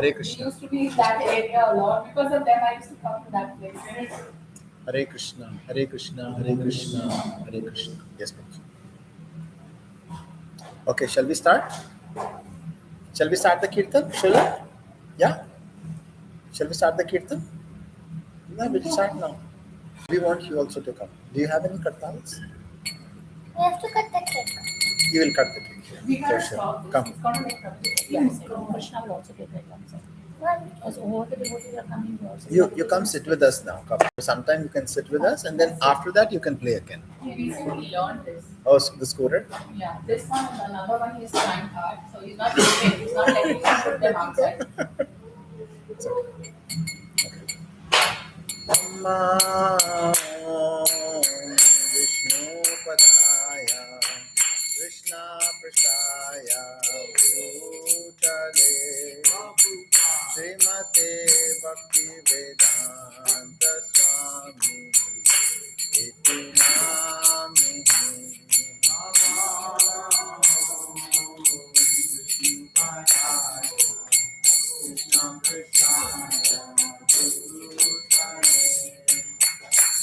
Hare We Krishna. used to be in that area a lot. Because of them, I used to come to that place. Hare Krishna. Hare Krishna. Hare Krishna. Hare Krishna. Yes, please. Okay, shall we start? Shall we start the kirtan? Yeah? Shall we start the kirtan? No, we'll start now. We want you also to come. Do you have any kartals? We have to cut the cake. You will cut the cake. We For have sure. solved this. Come. It's going to make trouble. Yes, Krishna will also take that one. Because all the devotees are coming here. So You come sit with us now. Come. Sometime you can sit with us, and then after that you can play again. He recently learned this. Oh, the scorer? Yeah, this one and another one he's trying hard. So he's not letting, he's not letting you put them outside. It's okay. Namo Vishnu Padaya Krishna Prasaya Bhutale Srimate Bhakti Vedanta Swami Iti Namini Vishnu Padaya Krishna Prasaya Bhutale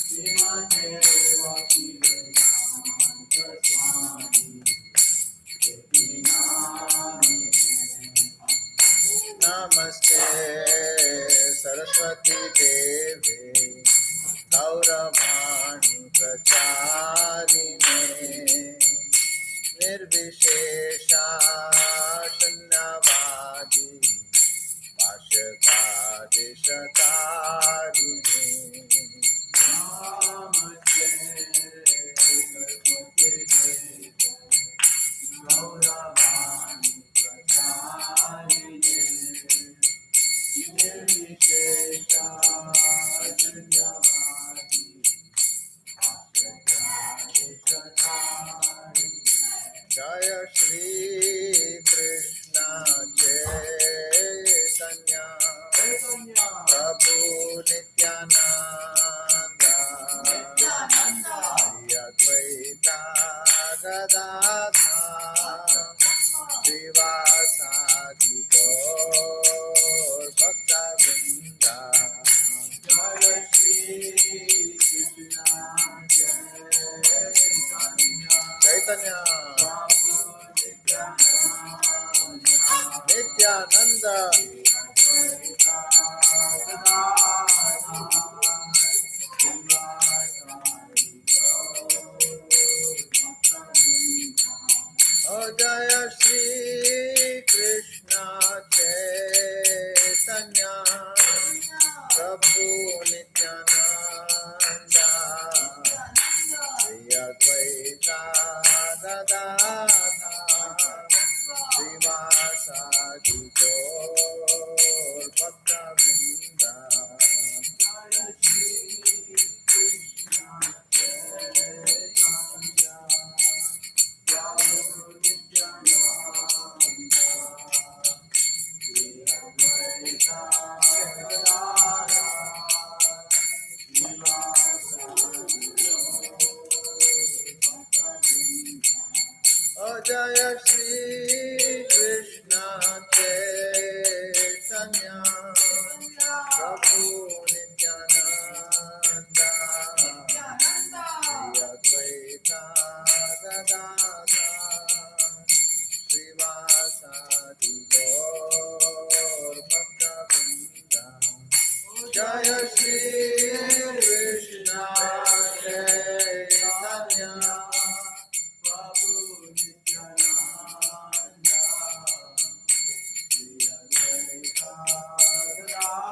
Srimate Bhakti Vedanta Swami Iti Namini Namaste Saraswati Devi Gauravani Pracharine Nirvishesha Shunyavadi Vashakadishakarine Namaste Saraswati Devi Gauravani Pracharine Nirvishesha Shunyavadi Jaya Shri Krishna Chaitanya Prabhu Nityananda Shri Advaita Gadadhar Srivasadi Gaur Bhakta Vrinda Jaya Shri Krishna Chaitanya Nityananda Oh Jaya Shri Krishna Chaitanya Prabhu Nityananda Shri Advaita Gadadhar Srivasadi Gaur Bhakta Vrinda Jaya Shri Krishna Chaitanya Prabhu Nityananda Shri Advaita Gadadhar Oh Jaya Shri Krishna Chaitanya Prabhu Nityananda Shri Advaita Gadadhar Srivasadi Gaur Bhakta Vrinda Jaya Shri Krishna Chaitanya Prabhu Nityananda Shri Advaita Gadadhar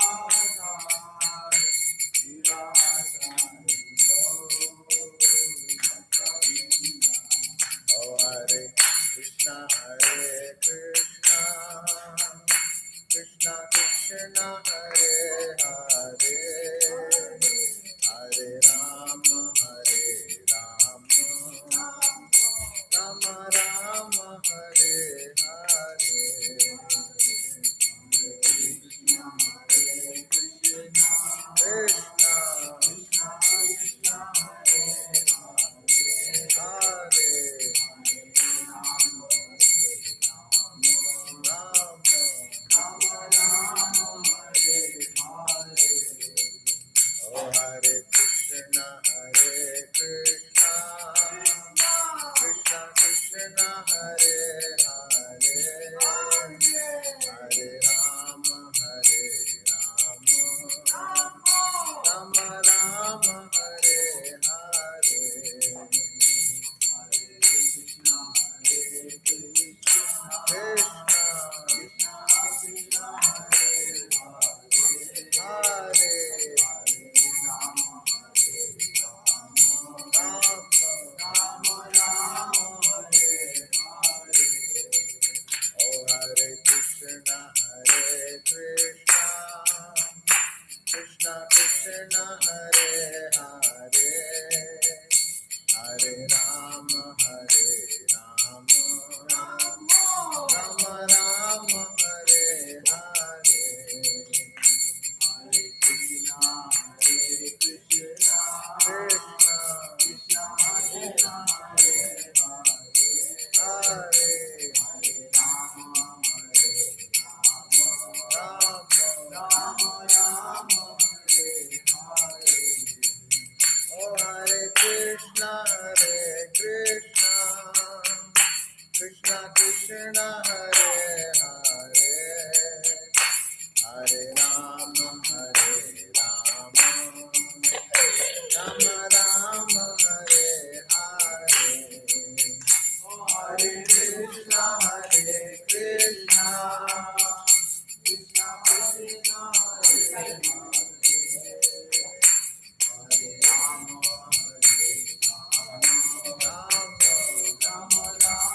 Srivasadi Gaur Bhakta Vrinda Oh Hare Krishna Krishna Krishna Hare Hare Hare Rama Rama Rama Hare Hare Krishna Krishna Krishna Hare Hare Rama Rama Krishna Hare Hare Hare Rama Rama Rama Hare Hare Hare Krishna Krishna Krishna Hare Hare Rama Rama Hare Hare. Oh Hare Krishna Krishna Krishna Hare Hare Hare Rama Rama Rama Hare Hare. Oh Hare Krishna Krishna Krishna Krishna Hare Hare Rama Rama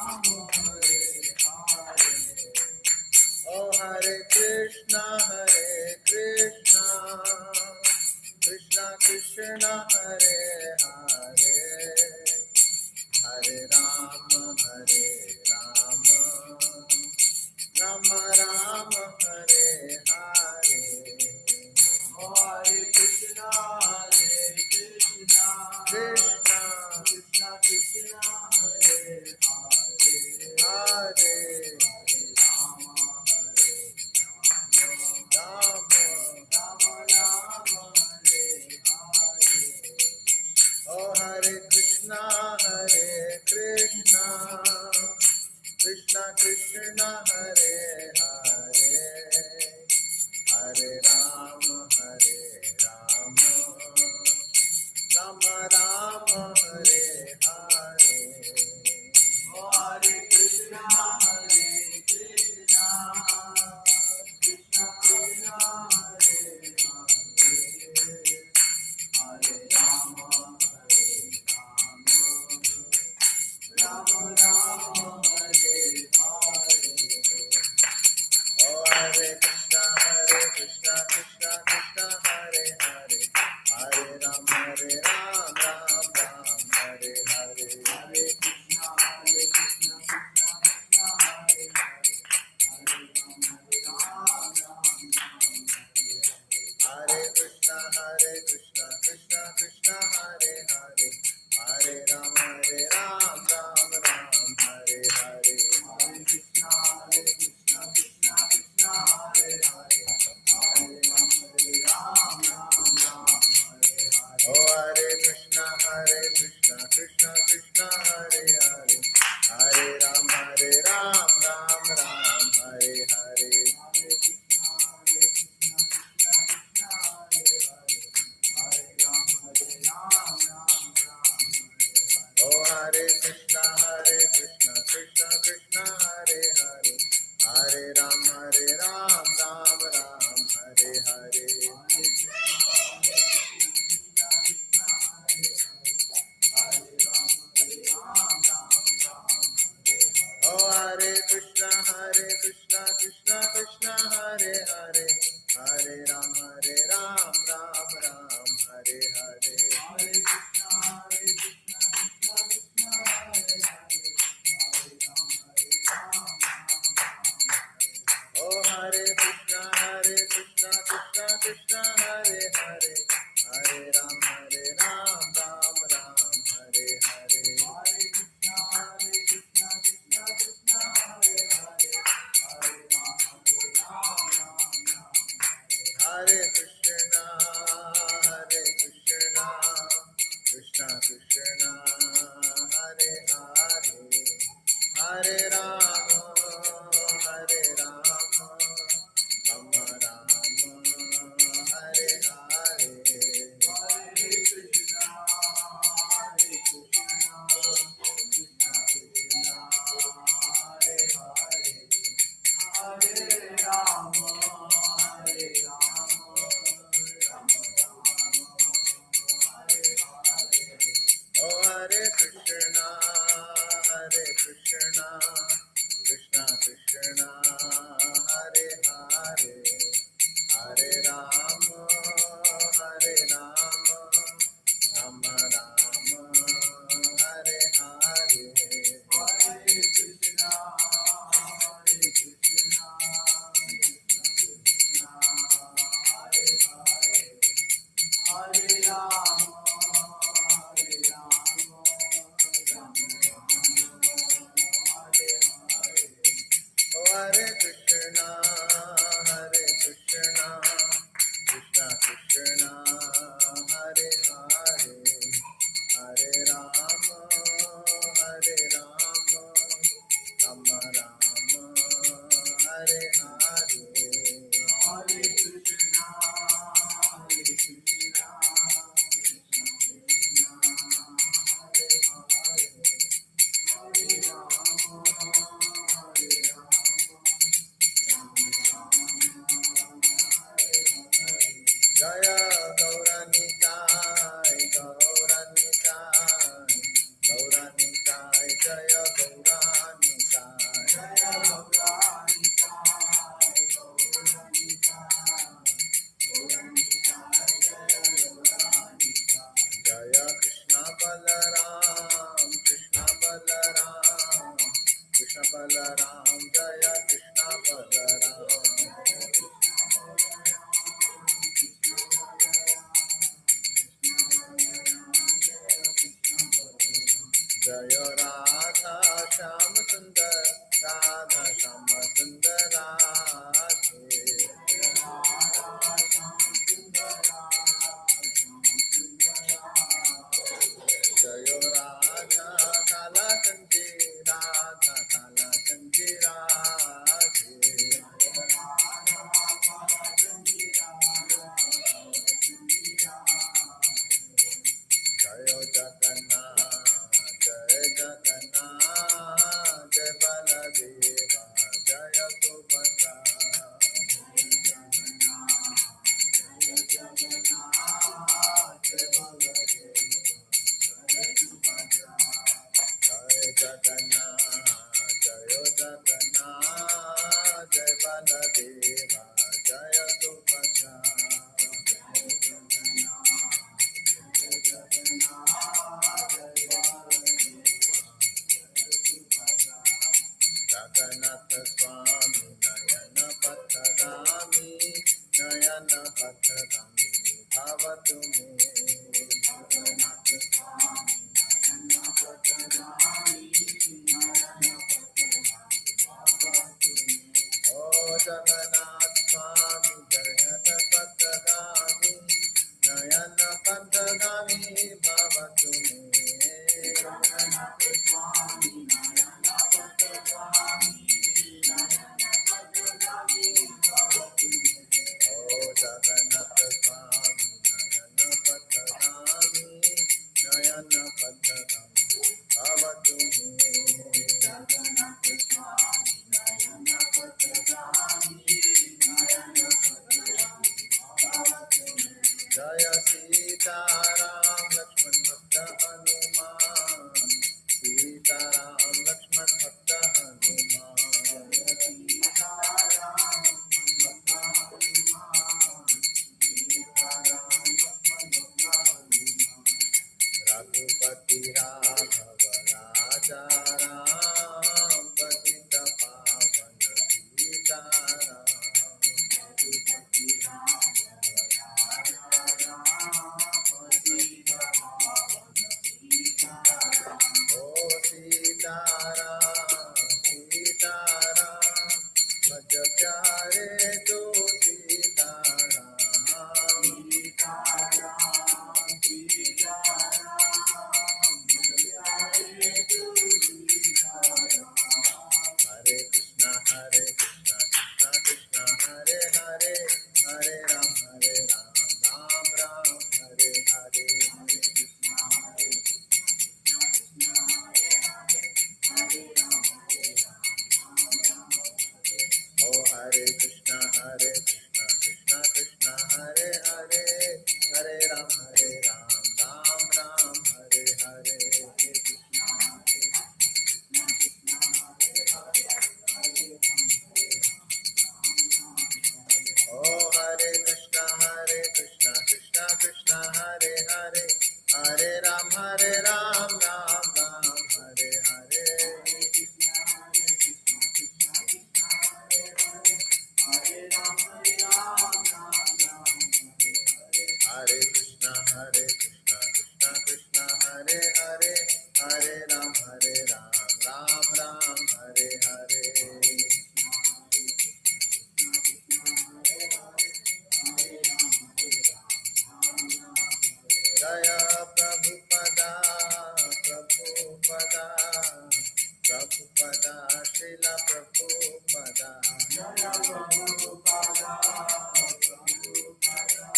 Hare Hare. Oh Hare Krishna Krishna Krishna Hare Hare Hare Rama Rama Rama Hare Hare. Oh Hare Krishna Krishna Krishna Krishna Hare Hare Hare Rama Rama Rama Hare Hare. Oh Hare Krishna Krishna Krishna Hare Hare Hare Rama Rama Rama Hare Hare. Oh Hare Krishna Krishna Krishna Hare Hare Hare Rama Rama Rama Hare Hare. Oh Hare Krishna Krishna Krishna Hare Hare Hare Rama Ram Hare Hare. Hare Krishna Krishna Krishna Hare Hare Hare Rama Ram Hare Krishna Krishna Krishna Hare Hare Hare Rama Ram Hare Hare. Hare Krishna Krishna Krishna Hare Hare Hare Rama Hare Hare. Oh Hare Krishna Krishna Krishna Hare Hare Hare Rama Ram Hare Hare. Hare Krishna Krishna Krishna Hare Hare Hare Rama Oh Hare Krishna Krishna Krishna Hare Hare Hare Rama Ram Hare Hare. Oh Hare Krishna Krishna Krishna Hare Hare Hare Rama Ram Hare Hare. Hare Krishna Krishna Krishna Hare Hare Hare Rama Oh Hare Krishna Krishna Krishna Hare Hare Hare Rama Ram Hare Hare. Hare Krishna Krishna Krishna Hare Hare Hare Rama Hare Krishna Krishna Krishna Hare Hare Hare Rama Rama Rama Hare Hare. Hare Krishna Krishna Krishna Hare Hare Hare Rama जय राधा श्याम सुंदर राधा श्याम सुंदर राधे जय राधा काला चंदी राधा काला चंदी राधे जय जगन्नाथ जय जगन्नाथ जय बलदेवा जय सुभद्रा जय जगन्नाथ जय जगन्नाथ जय बलदेवा जय सुभद्रा जगन्नाथ स्वामी नयन पथगामी नयन पथगामी भवतु मे जगन्नाथ स्वामी नयन पथगामी नयन पथगामी भवतु मे ओ जगन्नाथ स्वामी नयन पथगामी नयन पथगामी भवतु मे जगन्नाथ स्वामी नयन पथगामी नयन पथगामी भवतु मे ओ जगन्नाथ स्वामी नयन पथगामी नयन पथगामी भवतु मे जगन्नाथ स्वामी नयन पथगामी नयन पथगामी भवतु मे जय सीताराम लक्ष्मण भक्त हनुमान सीताराम लक्ष्मण भक्त हनुमान जय सीताराम लक्ष्मण भक्त हनुमान सीताराम लक्ष्मण भक्त हनुमान रघुपति राघव राजा राम पतित पावन सीताराम रघुपति राघव राजा राम पतित पावन सीताराम ओ सीताराम सीताराम भज प्यारे तो सीताराम सीताराम सीताराम भज प्यारे तो सीताराम हरे कृष्णा कृष्णा कृष्णा हरे हरे हरे राम राम राम हरे हरे हरे कृष्णा ओ हरे कृष्णा कृष्णा कृष्णा हरे हरे हरे राम राम राम हरे हरे हरे कृष्णा ओ हरे कृष्णा कृष्णा कृष्णा हरे हरे हरे राम राम राम हरे हरे हरे राम हरे कृष्णा कृष्णा कृष्णा हरे हरे हरे राम राम राम हरे हरे जय प्रभुपदा प्रभुपदा प्रभुपदा श्रील प्रभुपदा जय Prabhupada Prabhupada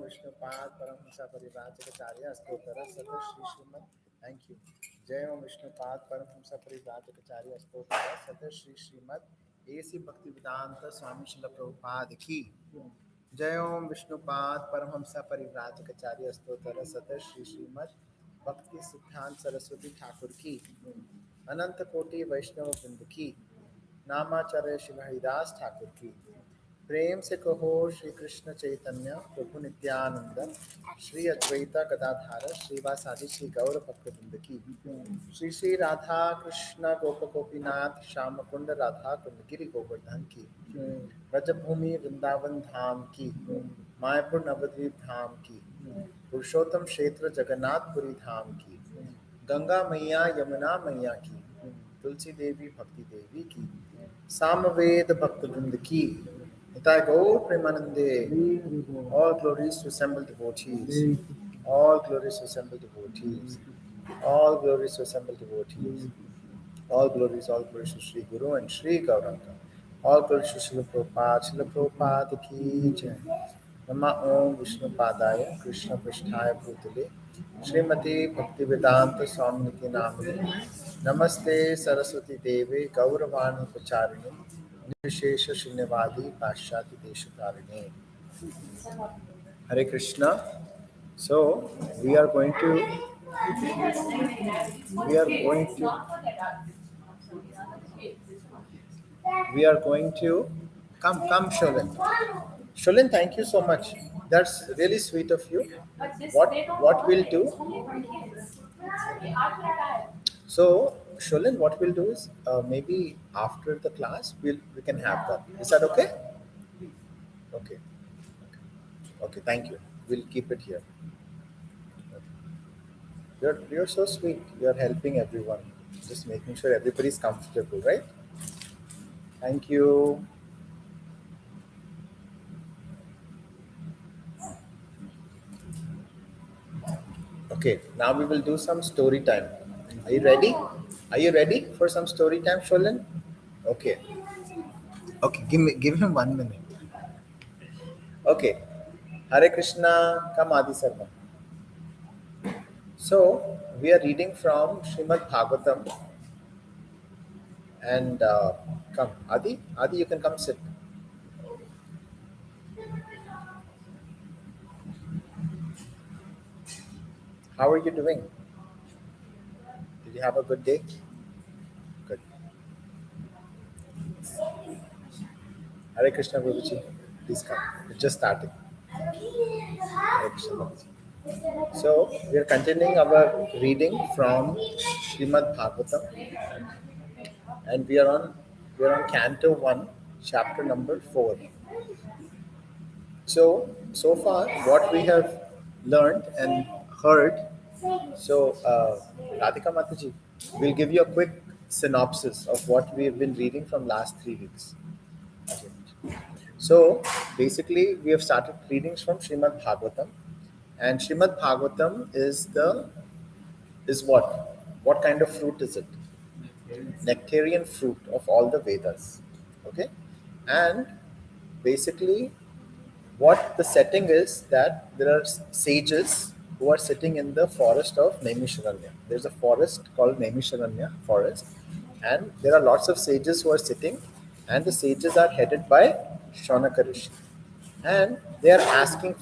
Vishnupad Paramhamsa Parivrajakacarya Stotra Sata Shri Srimad. Thank you. Jai Om Vishnupad Paramhamsa Parivrajakacarya Stotra Sata Shri Srimad A.C. Bhaktivedanta Swami Srila Prabhupada Ki. Jai Om Vishnupad Paramhamsa Parivrajakacarya Stotra Sata Shri Srimad Bhakti Siddhant Saraswati Thakur Ki. अनंत कोटि वैष्णव वृंद की नामाचार्य श्री हरिदास ठाकुर की प्रेम से कहो श्री कृष्ण चैतन्य प्रभु नित्यानंद श्री अद्वैता गदाधार श्रीवासादि श्री गौर भक्तवृंद की श्री श्री राधा कृष्ण गोप गोपीनाथ श्याम कुंड राधा कुंड गिरि गोवर्धन की ब्रजभूमि वृंदावन धाम की मायापुर नवद्वीप धाम की पुरुषोत्तम क्षेत्र जगन्नाथपुरी धाम की गंगा मैया यमुना मैया की तुलसी देवी भक्ति देवी की सामवेद भक्त वृंद की Nitai Gaur Premanande, all glories to assembled devotees, all glories to assembled devotees, all glories to assembled devotees, all glories to Sri Guru and Sri Gauranga, all glories to Srila Prabhupada ki jai. Nama Om Vishnu Padaya, Krishna Pristhaya Bhutale, Srimati Bhaktivedanta Swami Niti Namani, Namaste Saraswati Devi, Gauravani Pacharini, Nirvishesha Srinivadi, Pashyati Deshatarine. Hare Krishna. So we are going to come Sholin, thank you so much. That's really sweet of you. What we'll do? So, Sholin, what we'll do is maybe after the class we can have that. Is that okay? Okay. Okay. Thank you. We'll keep it here. You're so sweet. You're helping everyone. Just making sure everybody's comfortable, right? Thank you. Okay, now we will do some story time. Are you ready? Are you ready for some story time, Sholin? Okay. Okay, give him 1 minute. Okay. Hare Krishna, come Adi Sarva. So we are reading from Srimad Bhagavatam, and come Adi, you can come sit. How are you doing? Did you have a good day? Good. Hare Krishna Prabhuji, please come. We're just starting. Hare Krishna Prabhuji. So we are continuing our reading from Srimad Bhagavatam, and we are on Canto 1, chapter number 4. So far, what we have learned and heard. So, Radhika Mataji, we'll give you a quick synopsis of what we have been reading from last 3 weeks. Okay. So, basically, we have started readings from Srimad Bhagavatam, and Srimad Bhagavatam is what? What kind of fruit is it? Nectarian fruit of all the Vedas. Okay, and basically, what the setting is that there are sages who are sitting in the forest of Naimisharanya. There's a forest called Naimisharanya forest, and there are lots of sages who are sitting, and the sages are headed by Shaunaka Rishi, and they're asking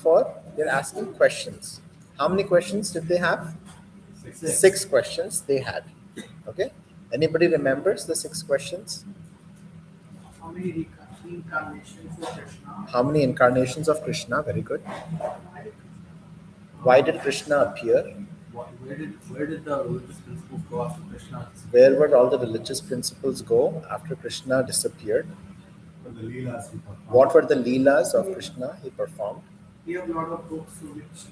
questions. How many questions did they have? 6 questions they had. Okay, anybody remembers the 6 questions? How many incarnations of Krishna? How many incarnations of Krishna? Very good. Why did Krishna appear? Where did the religious principles go after Krishna? Where would all the religious principles go after Krishna disappeared? What were the leelas of Krishna he performed? We have a lot of books which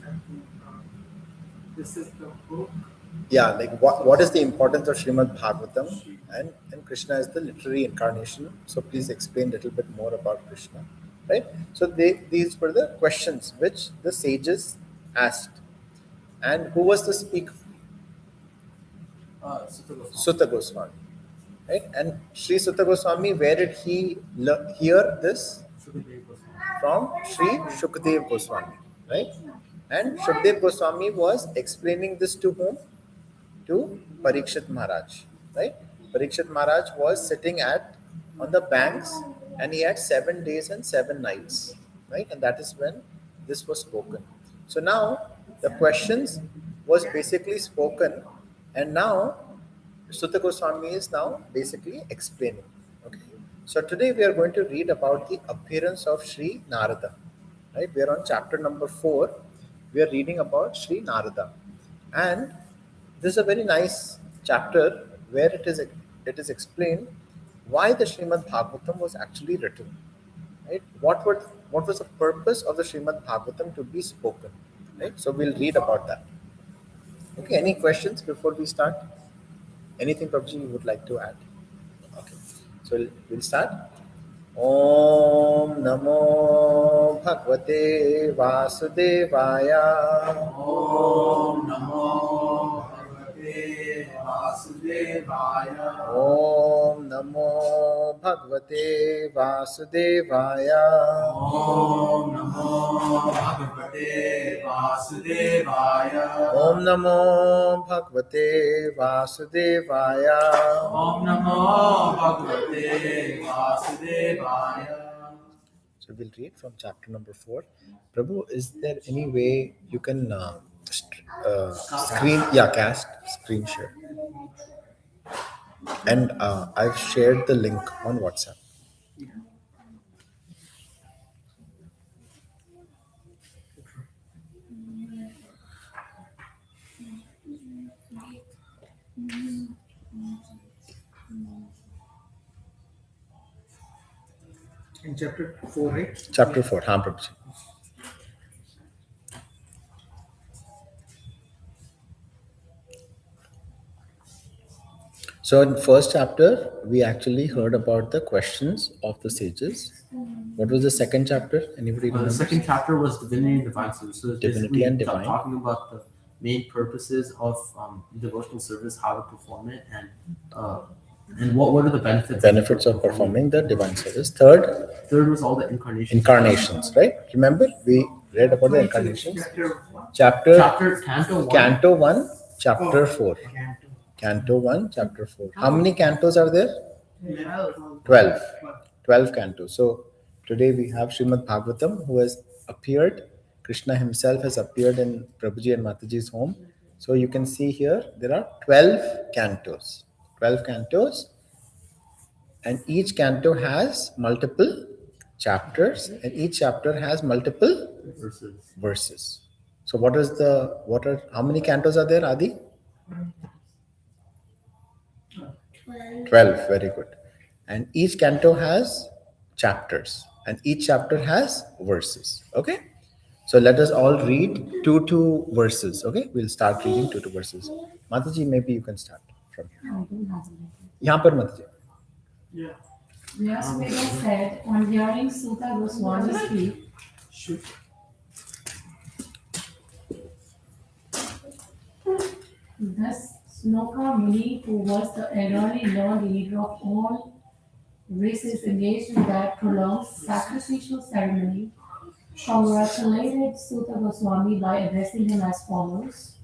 this is the book. Yeah, like what is the importance of Srimad Bhagavatam? And Krishna is the literary incarnation. So please explain a little bit more about Krishna. Right? So these were the questions which the sages asked. And who was the speaker? Sutta Goswami. Right? And Sri Sutta Goswami, where did he hear this? From Sri Shukadev Goswami. right? And Shukdev Goswami was explaining this to whom? To Parikshit Maharaj, right? Parikshit Maharaj was sitting at on the banks, and he had 7 days and 7 nights, right? And that is when this was spoken. So now the questions was basically spoken, and now Sutta Goswami is now basically explaining. Okay. So today we are going to read about the appearance of Sri Narada. Right? We are on chapter number 4. We are reading about Sri Narada. And this is a very nice chapter where it is explained why the Srimad Bhagavatam was actually written. Right? What was the purpose of the Srimad Bhagavatam to be spoken? Right? So we'll read about that. Okay, any questions before we start? Anything, Prabhuji, you would like to add? Okay, so we'll start. Om Namo Bhagavate Vasudevaya. Om Namo Bhagavate Vasudevaya. Om Namo Bhagavate Vasudevaya. Om Namo Bhagavate Vasudevaya. Om Namo Bhagavate Vasudevaya. Om Namo Bhagavate Vasudevaya. So we'll read from chapter number 4. Prabhu, is there any way you can cast screen share? And I've shared the link on WhatsApp. In chapter 4, right? Chapter 4, हाँ Prabhuji. So in first chapter, we actually heard about the questions of the sages. What was the second chapter? Anybody The remember? second chapter was Divinity and Divine Service. So it's Divinity basically and Divine. talking about the main purposes of devotional service, how to perform it, and what are the benefits. Benefits of performing the divine service. Third was all the incarnations. incarnations, right? Remember, we read about the incarnations. Chapter Chapter Canto 1. Canto 1, Chapter 4. Canto 1, Chapter 4. How many cantos are there? 12. 12 cantos. So today we have Srimad Bhagavatam, who has appeared. Krishna himself has appeared in Prabhuji and Mataji's home. So you can see here there are 12 cantos. 12 cantos, and each canto has multiple chapters, and each chapter has multiple verses. So how many cantos are there, Adi? 12, very good. And each canto has chapters, and each chapter has verses. Okay, so let us all read two verses. Okay, we'll start reading two verses. Mataji, maybe you can start from here. I don't have it. Yahan par Mataji. Yeah. Vyasveda said, on hearing Sutta Goswami speak, Shoot. thus Snoka Muni, who was the elderly Lord leader of all races engaged in that prolonged sacrificial ceremony, congratulated Sutta Goswami by addressing him as follows.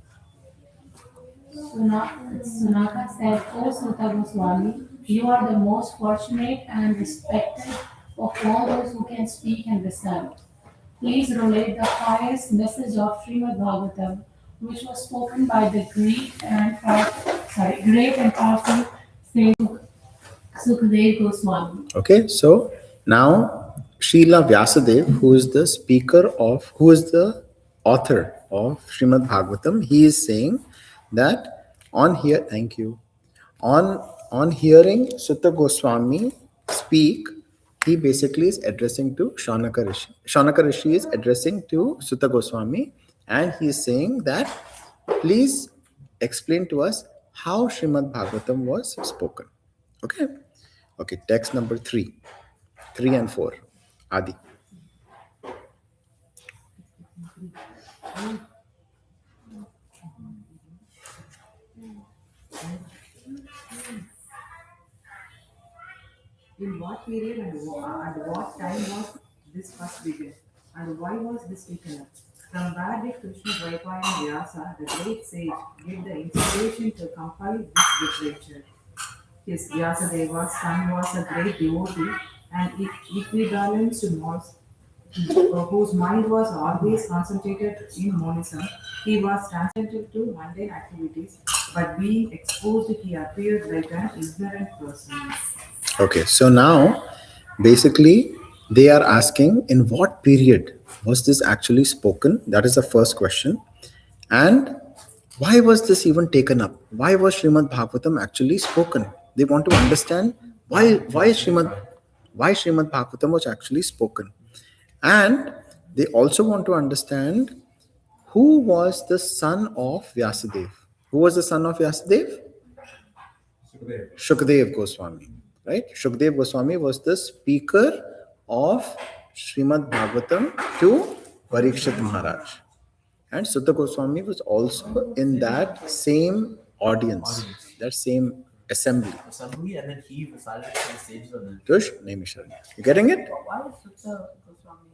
Sunaka said, O Sutta Goswami, you are the most fortunate and respected of all those who can speak and recite. Please relate the highest message of Srimad Bhagavatam, which was spoken by the great and powerful sage Sukadev Goswami. Okay, so now Srila Vyasadev, who is the author of Srimad Bhagavatam, he is saying that thank you, on hearing Sutta Goswami speak, he basically is addressing to Shaunaka Rishi. Shaunaka Rishi is addressing to Sutta Goswami, and he is saying that please explain to us how Srimad Bhagavatam was spoken. Okay, text number 3 and 4. Adi. In what period and at what time was this first begun, and why was this taken up? Compared with Krishna Dvaipayana Vyasa, the great sage gave the inspiration to compile this literature. His Vyasadeva's son was a great devotee and equibalanced monk whose mind was always concentrated in monism. He was transcendental to mundane activities, but being exposed, he appeared like an ignorant person. Okay, so now basically they are asking in what period was this actually spoken? That is the first question. And why was this even taken up? Why was Srimad Bhagavatam actually spoken? They want to understand why Srimad Bhagavatam was actually spoken. And they also want to understand who was the son of Vyasadev. Who was the son of Vyasadev? Shukdev Goswami, right? Shukdev Goswami was the speaker of Srimad Bhagavatam to Parikshit Maharaj. And Sutta Goswami was also in that same audience, that same assembly. Assembly, and then he recited to the sages of the. Tush, Naimisharanya. You getting it? Why was Sutta Goswami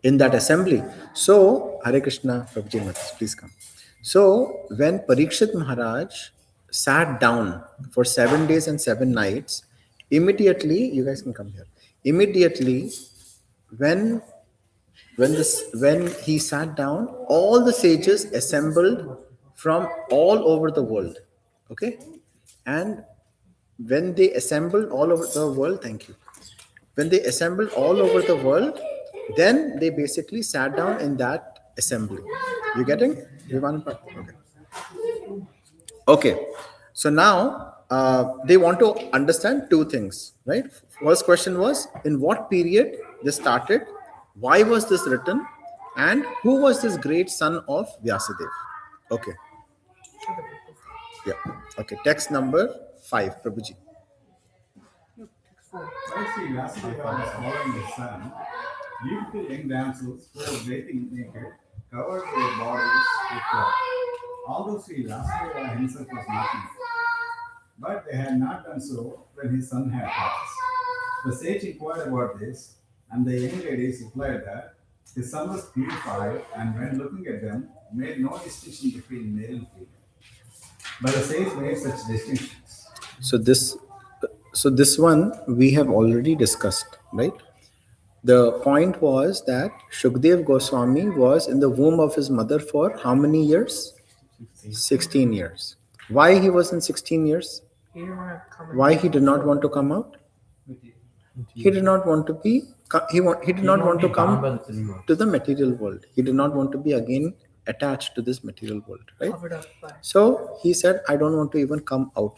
In that assembly. So, Hare Krishna, Prabhuji Matas, please come. So, when Parikshit Maharaj sat down for 7 days and 7 nights, immediately, you guys can come here. Immediately, when he sat down, all the sages assembled from all over the world. Okay? And when they assembled all over the world, thank you. When they assembled all over the world, then they basically sat down in that assembly. You getting? Okay. Okay. So now they want to understand two things, right? First question was in what period this started, why was this written, and who was this great son of Vyasadev? Okay. Yeah. Okay. Text number 5, Prabhuji. I see Vasudeva was following his son. Beautiful young damsels who were bathing naked covered their bodies with cloth. Although Sri Vasudeva himself was not naked. But they had not done so when his son had passed. The sage inquired about this, and the young ladies replied that his son was purified and when looking at them, made no distinction between male and female. But the sage made such distinctions. So this one we have already discussed, right? The point was that Shukdev Goswami was in the womb of his mother for how many years? 16 years. Why he was in 16 years? Why he did not want to come out? He did not want to be. He did not want to come to the material world. He did not want to be again attached to this material world, right? So he said, I don't want to even come out.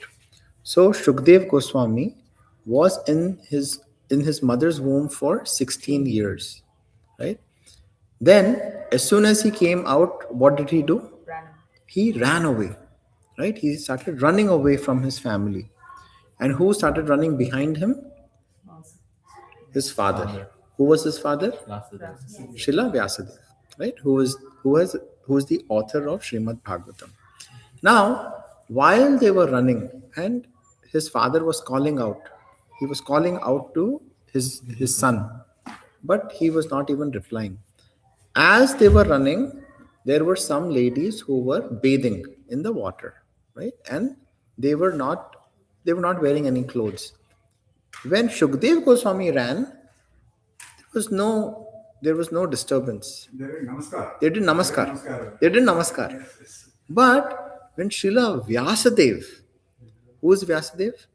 So Shukdev Goswami was in his mother's womb for 16 years, right? Then as soon as he came out, what did he do? He ran away, right? He started running away from his family. And who started running behind him? His father. Who was his father? Srila Vyasadeva, right? Who is the author of Srimad Bhagavatam. Now, while they were running and his father was calling out, he was calling out to his son, but he was not even replying. As they were running, there were some ladies who were bathing in the water, right? And they were not wearing any clothes. When Shukdev Goswami ran, there was no disturbance. They did namaskar. They did namaskar. But when Srila Vyasadev, who is Vyasadev?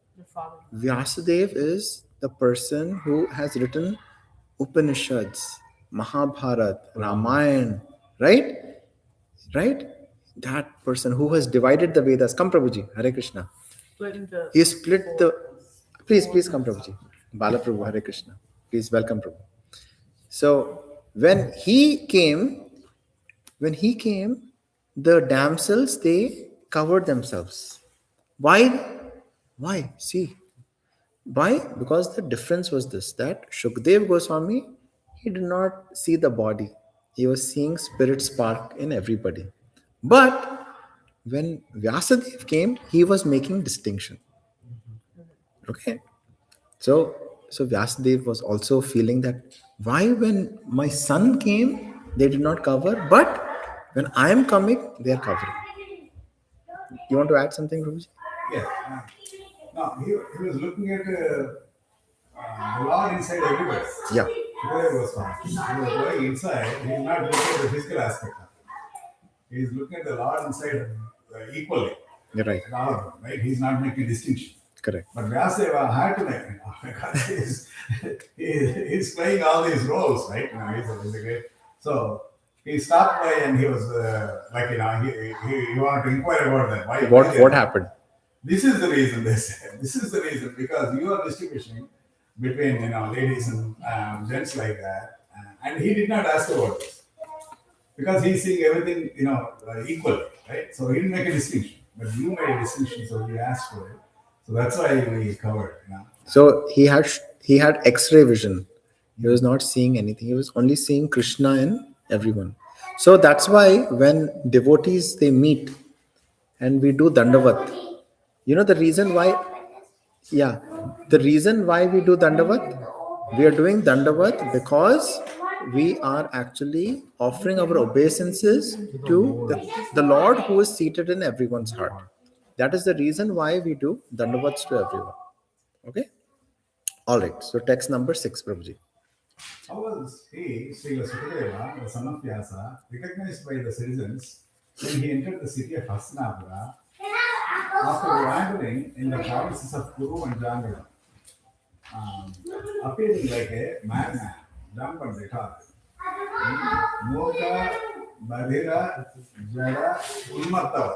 Vyasadev is the person who has written Upanishads, Mahabharata, Ramayana, right? Right? That person who has divided the Vedas. Come, Prabhuji. Hare Krishna. He split the. Please come, Prabhuji. Bala Prabhu, Hare Krishna. Please welcome, Prabhu. So when he came, the damsels, they covered themselves. Why? See. Why? Because the difference was this, that Shukdev Goswami, he did not see the body. He was seeing spirit spark in everybody. But when Vyasadeva came, he was making distinction. Okay. So Vyasadeva was also feeling that why when my son came, They did not cover, but when I am coming, they are covering. You want to add something, Prabhuji? Yes. No, he was looking at the Lord inside everywhere. Yeah, Where he was from. He was going inside. He is not looking at the physical aspect of it. He is looking at the Lord inside equally. you're right. In all of them, right? He's not making a distinction. Correct. But Vyasdeva had to make it because he's playing all these roles, right? He's a great. So he stopped by and he was he wanted to inquire about that. What happened? This is the reason they said. This is the reason because you are distinguishing between ladies and gents like that, and he did not ask about this because he's seeing everything equally, right? So he didn't make a distinction, but you made a distinction, so he asked for it. So that's why we covered. So he had X-ray vision. He was not seeing anything. He was only seeing Krishna in everyone. So that's why when devotees they meet and we do Dandavat, the reason why. Yeah, the reason why we do Dandavat, we are doing Dandavat because we are actually offering our obeisances to the Lord who is seated in everyone's heart. That is the reason why we do Dandavats to everyone. Okay? All right. So text number 6, Prabhuji. How was he, Srila Sukadeva, the son of Vyasa, recognized by the citizens when he entered the city of Hastinapura after wandering in the provinces of Kuru and Jangala, appearing like a madman, dumb and retarded. Moka, Badhira, Jada, Ulmattava.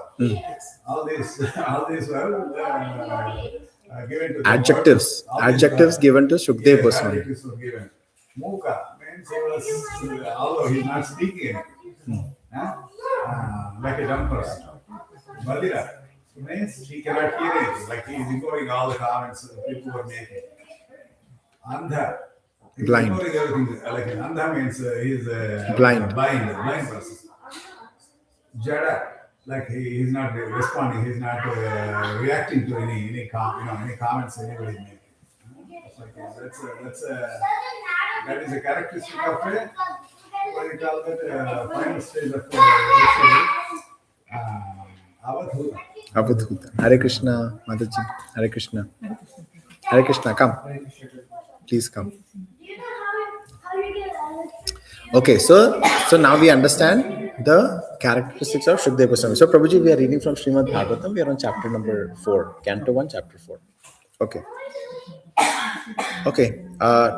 All these were given to the Adjectives. Lord. All these Adjectives were- given to Shukdev Yes, Goswami. adjectives were given. Muka means he was, although he's not speaking anything, like a dumb person. Badhira means he cannot hear anything, like he is ignoring all the comments people were making. Andha, he's Blind. ignoring everything. Like Andha means he's a Blind. blind person. Jada, like he's not responding, he's not reacting to any comments anybody making. It's like, that is a characteristic of it. What we call that final stage of avadhuta. Avadhuta. Hare Krishna, Mataji. Hare Krishna. Hare Krishna, come. Please come. Okay, so now we understand the characteristics of Shukdev Goswami. So Prabhuji, we are reading from Srimad Bhagavatam. We are on chapter number 4, Canto 1, chapter 4. Okay. Okay.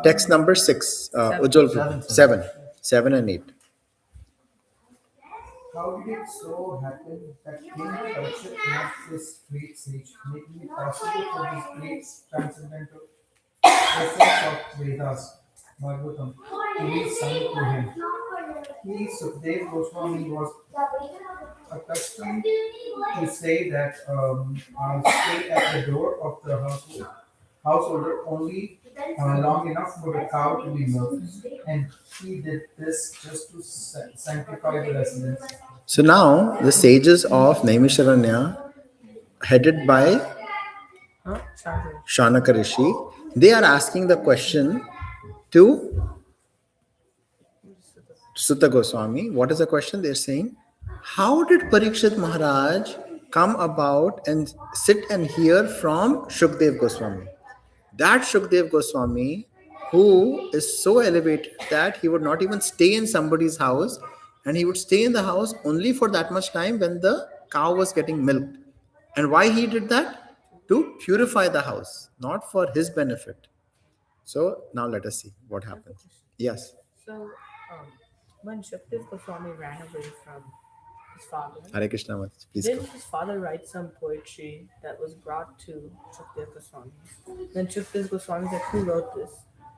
Text number 6. Ujjwal Prabhu. 7 and 8. How did it so happen that King Parikshit met this great sage, making it possible for this great transcendental essence of Vedas, Bhagavatam, to be sung to him? He, Sukdev Goswami, was accustomed to say that I'll stay at the door of the householder only long enough for the cow to be milked, and he did this just to sanctify the residence. So now the sages of Naimisharanya, headed by Shanaka Rishi, they are asking the question to Sutta Goswami. What is the question? They're saying, how did Parikshit Maharaj come about and sit and hear from Shukdev Goswami? That Shukdev Goswami, who is so elevated that he would not even stay in somebody's house, and he would stay in the house only for that much time when the cow was getting milked. And why he did that? To purify the house, not for his benefit. So now let us see what happens. Yes. So, when Shukdev Goswami ran away from his father, Hare Krishna, Mataji, please didn't go. his father write some poetry that was brought to Shukdev Goswami? Then Shukdev Goswami said, "Who wrote this?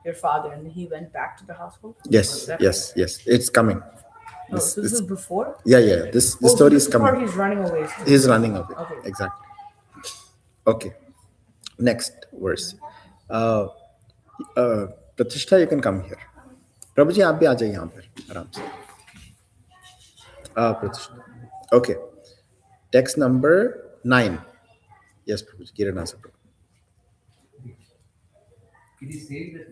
Your father." And he went back to the household. Yes, yes, yes. It's coming. Oh, so this is before? Yeah. This Oh, story so is before coming. he's running away. Still. He's running away. Okay. Exactly. Okay. Next verse. Pratishtha, you can come here. प्रभु जी आप भी आ जाइए यहाँ पर आराम से. Pratishtha. Okay. Text number 9. Yes, Prabhu ji. Kiranasa Prabhu. It is said that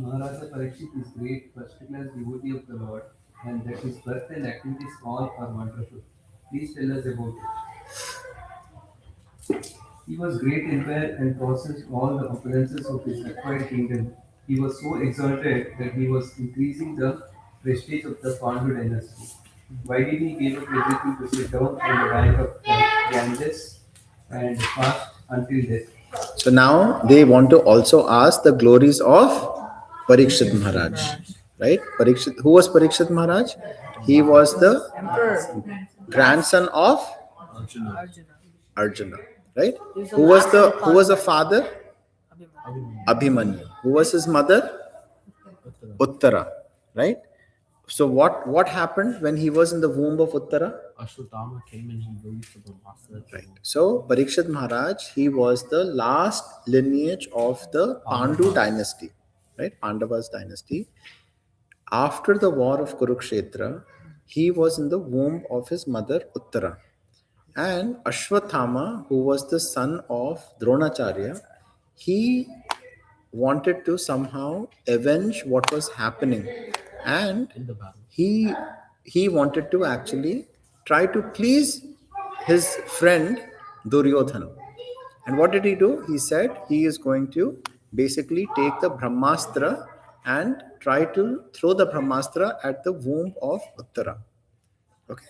Maharaja Parikshit is great first class devotee of the Lord, and that his birth and activities all are wonderful. Please tell us about it. He was great empire and possessed all the opulences of his acquired kingdom. He was so exalted that he was increasing the prestige of the Pandu dynasty. Why did he give up everything to sit down on the bank of Ganges and fast until death? So now they want to also ask the glories of Parikshit Maharaj, right? Parikshit, who was Parikshit Maharaj? He was the Emperor grandson of Arjuna. Arjuna. Arjuna, right? He was the Who was last the of who was the Pandavas. father? Abhimanyu. Abhimanyu. Who was his mother? Uttara. Uttara, right? So what happened when he was in the womb of Uttara? Ashwatthama came and he released the Brahmastra. Right. So Parikshit Maharaj, he was the last lineage of the Pandu dynasty, right? Pandavas dynasty. After the war of Kurukshetra, he was in the womb of his mother Uttara. And Ashwatthama, who was the son of Dronacharya, he wanted to somehow avenge what was happening. And In the battle. he wanted to actually try to please his friend Duryodhana. And what did he do? He said he is going to basically take the Brahmastra and try to throw the Brahmastra at the womb of Uttara. Okay.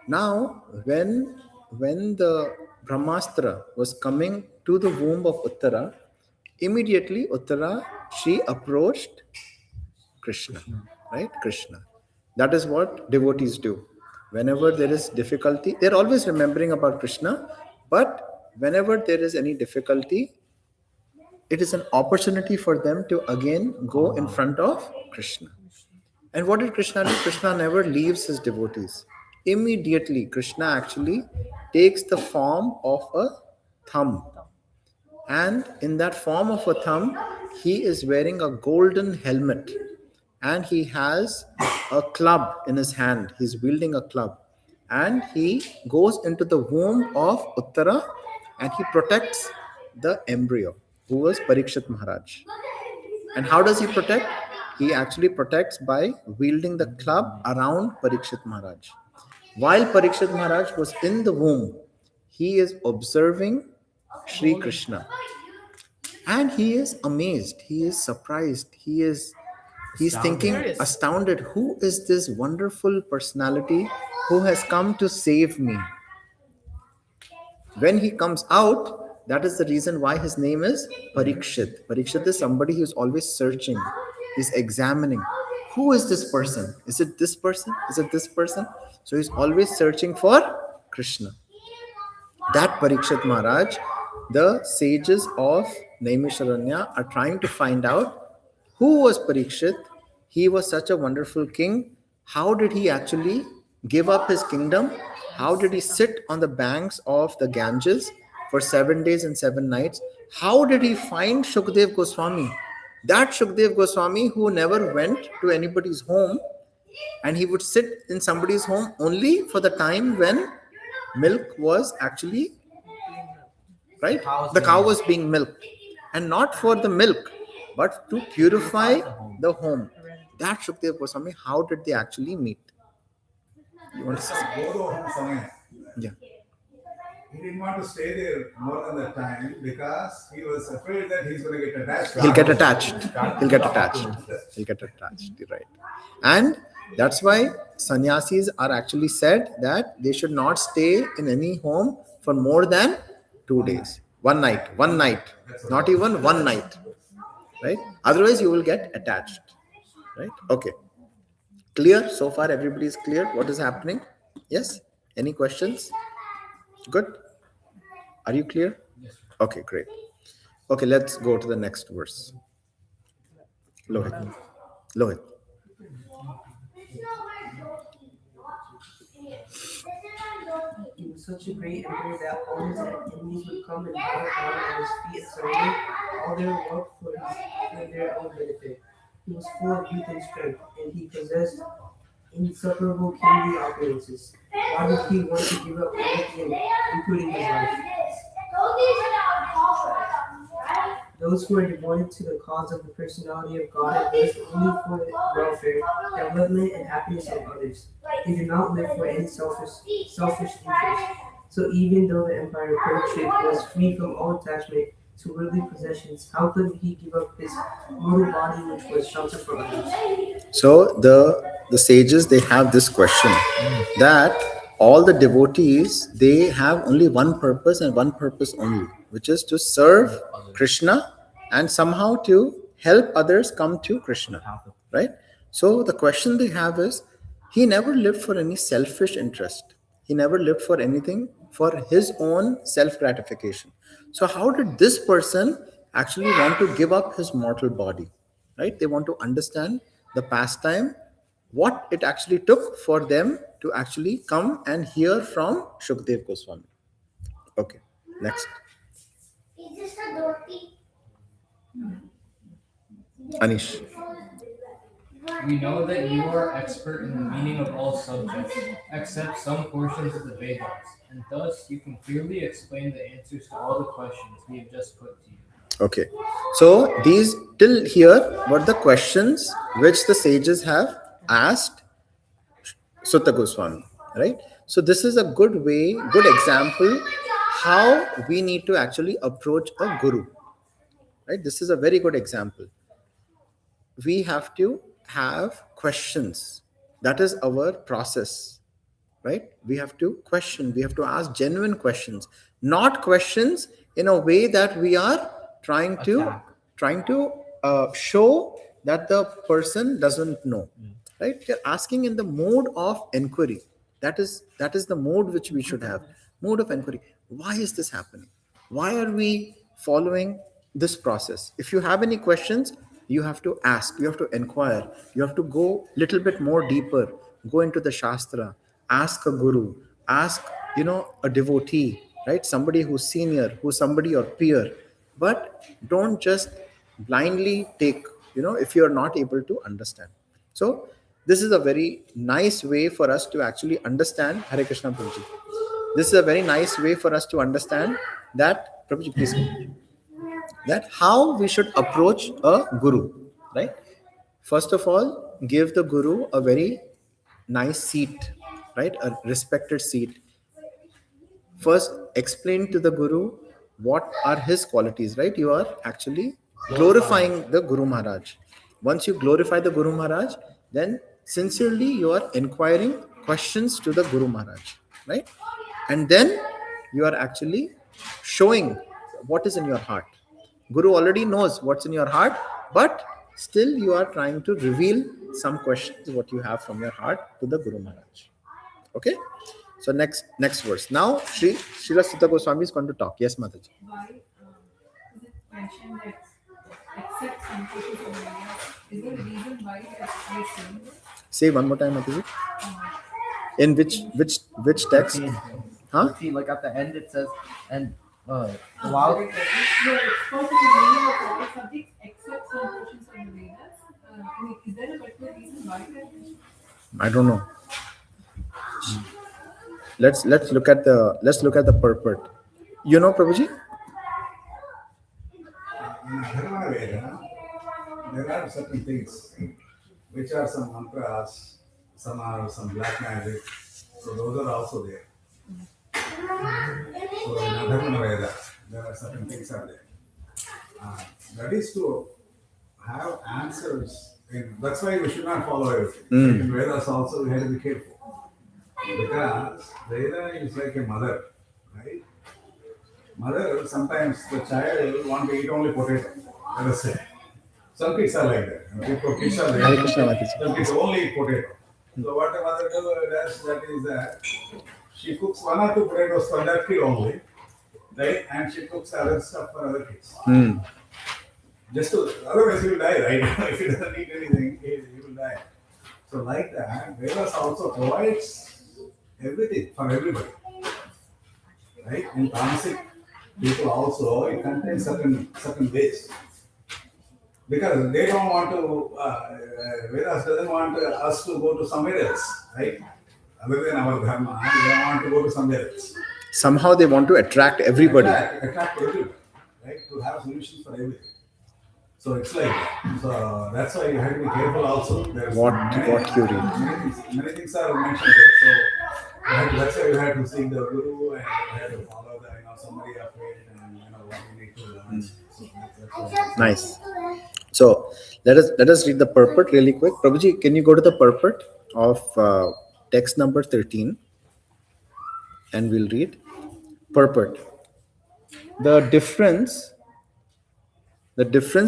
Now, when the Brahmastra was coming to the womb of Uttara, immediately Uttara, she approached Krishna, right? Krishna. That is what devotees do. Whenever there is difficulty, they're always remembering about Krishna, but whenever there is any difficulty, it is an opportunity for them to again go in front of Krishna. And what did Krishna do? Krishna never leaves his devotees. Immediately, Krishna actually takes the form of a thumb. And in that form of a thumb, he is wearing a golden helmet. And he has a club in his hand. He's wielding a club. And he goes into the womb of Uttara and he protects the embryo, who was Parikshit Maharaj. And how does he protect? He actually protects by wielding the club around Parikshit Maharaj. While Parikshit Maharaj was in the womb, he is observing Sri Krishna. And he is amazed, he is surprised, he's thinking, astounded, who is this wonderful personality who has come to save me? When he comes out, that is the reason why his name is Parikshit. Parikshit is somebody who is always searching, he's examining. Who is this person? Is it this person? Is it this person? So he's always searching for Krishna. That Parikshit Maharaj, the sages of Naimisharanya are trying to find out who was Parikshit. He was such a wonderful king. How did he actually give up his kingdom? How did he sit on the banks of the Ganges for 7 days and 7 nights? How did he find Shukdev Goswami? That Shukdev Goswami who never went to anybody's home, and he would sit in somebody's home only for the time when milk was actually, right? The cow was being milked. And not for the milk, but to purify the home. That Shukdev Goswami, how did they actually meet? You want to say? Yeah. He didn't want to stay there more than that time because he was afraid that he's going to get attached. He'll get attached. He'll get attached. He'll get attached. You're right. And that's why sannyasis are actually said that they should not stay in any home for more than 2 days. One night. Not even one night. Right? Otherwise, you will get attached. Right? Okay. Clear? So far, everybody is clear what is happening? Yes? Any questions? Good? Are you clear? Yes. Okay, great. Okay, let's go to the next verse. Lohit. He was such a great emperor that all his enemies would come and bow down at his feet, surrendering all their work for their own benefit. He was full of youth and strength, and he possessed inseparable kingly opulences. Why did he want to give up everything, including his life? Those who are devoted to the cause of the personality of God and live only for the welfare, development, and happiness of others. They do not live for any selfish interest. So even though the empire Parikshit was free from all attachment to worldly possessions, how could he give up his mortal body which was shelter for others? So the sages, they have this question, that all the devotees, they have only one purpose and one purpose only, which is to serve Krishna and somehow to help others come to Krishna, right? So the question they have is, he never lived for any selfish interest. He never lived for anything for his own self gratification. So how did this person actually want to give up his mortal body? Right? They want to understand the pastime, what it actually took for them to actually come and hear from Shukdev Goswami. Okay, next. Anish. We know that you are expert in the meaning of all subjects, except some portions of the Vedas, and thus you can clearly explain the answers to all the questions we have just put to you. Okay, so these till here were the questions which the sages have asked Sutta Goswami, right? So this is a good way, good example how we need to actually approach a guru, right? This is a very good example. We have to have questions. That is our process, right? We have to question, we have to ask genuine questions, not questions in a way that we are trying to show that the person doesn't know, right? You're asking in the mode of inquiry. That is the mode which we should have. Mode of inquiry. Why is this happening? Why are we following this process? If you have any questions, you have to ask, you have to inquire, you have to go little bit more deeper, go into the Shastra, ask a guru, ask, a devotee, right? Somebody who's senior, who's somebody your peer. But don't just blindly take, if you're not able to understand. So this is a very nice way for us to actually understand. Hare Krishna, Prabhuji. This is a very nice way for us to understand that, Prabhuji, please, that how we should approach a guru, right? First of all, give the guru a very nice seat, right? A respected seat. First, explain to the guru what are his qualities, right? You are actually glorifying the Guru Maharaj. Once you glorify the Guru Maharaj, then sincerely you are inquiring questions to the Guru Maharaj, right? And then you are actually showing what is in your heart. Guru already knows what's in your heart, but still you are trying to reveal some questions, what you have from your heart, to the Guru Maharaj. Okay? So next verse. Now Srila Sutta Goswami is going to talk. Yes, Mataji. Why is it mentioned that except some cases of Vedas? Is there a reason why they are saying this? Say one more time, Mataji. In which text? 13. Huh? 13, like at the end it says, and wow. No, it's supposed to be the meaning of all subjects except some portions of the Vedas. Is there a particular reason why they are mentioned? I don't know. Let's look at the purport. You know, Prabhuji? In Dharma Veda, there are certain things which are some mantras, some are some black magic, so those are also there. So in Dharma Veda, there are certain things are there. That is to have answers. That's why we should not follow everything. In Vedas also we have to be careful. Because Veda is like a mother, right? Mother, sometimes the child want to eat only potato. Let us say. Some kids are like that. People, kids are there. Some kids only eat potato. So what the mother does, that is that she cooks one or two potatoes for that kid only, right? And she cooks other stuff for other kids. Just to, otherwise he will die, right? If he doesn't eat anything, he will die. So like that, Vedas also provides everything for everybody, right? In Tamasic people also, it contains certain ways. Because they don't want to, Vedas doesn't want us to go to somewhere else, right? Other than our Dharma, they want to go to somewhere else. Somehow they want to attract everybody. Attract everybody. right? To have solutions for everything. So it's like, so that's why you have to be careful also. There's What many, you read. many things are mentioned there. So that's why you have to seek the guru and you have to follow the, somebody of it and what you need to learn. So that's Nice. So let us read the purport really quick. Prabhuji, can you go to the purport of text number 13 and we'll read purport. The difference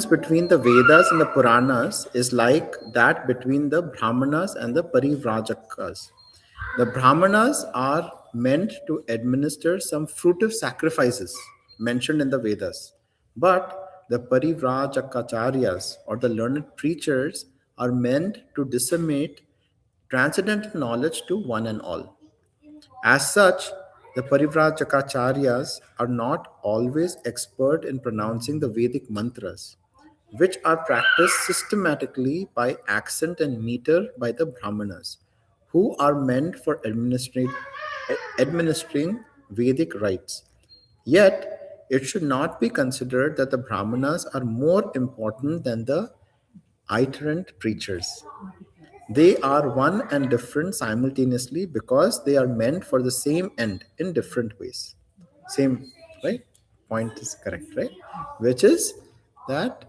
between the Vedas and the Puranas is like that between the Brahmanas and the Parivrajakas. The Brahmanas are meant to administer some fruitive sacrifices mentioned in the Vedas, but the Parivrajakacharyas or the learned preachers are meant to disseminate transcendental knowledge to one and all. As such, the Parivrajakacharyas are not always expert in pronouncing the Vedic mantras, which are practiced systematically by accent and meter by the Brahmanas, who are meant for administering Vedic rites. Yet, it should not be considered that the Brahmanas are more important than the itinerant preachers. They are one and different simultaneously because they are meant for the same end in different ways. Same, right? Point is correct, right? Which is that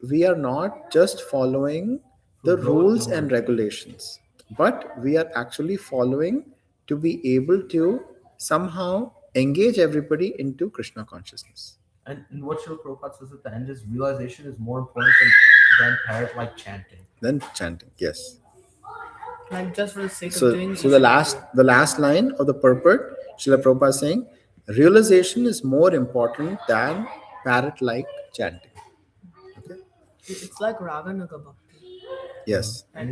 we are not just following the rules and regulations, but we are actually following to be able to somehow engage everybody into Krishna consciousness. And what Srila Prabhupada says at the end is realization is more important than parrot like chanting. Then chanting, yes. Like just for the sake So, of doing so the last line of the purport, Srila Prabhupada is saying, realization is more important than parrot-like chanting. Okay. It's like Raganuga Bhakti. Yes. And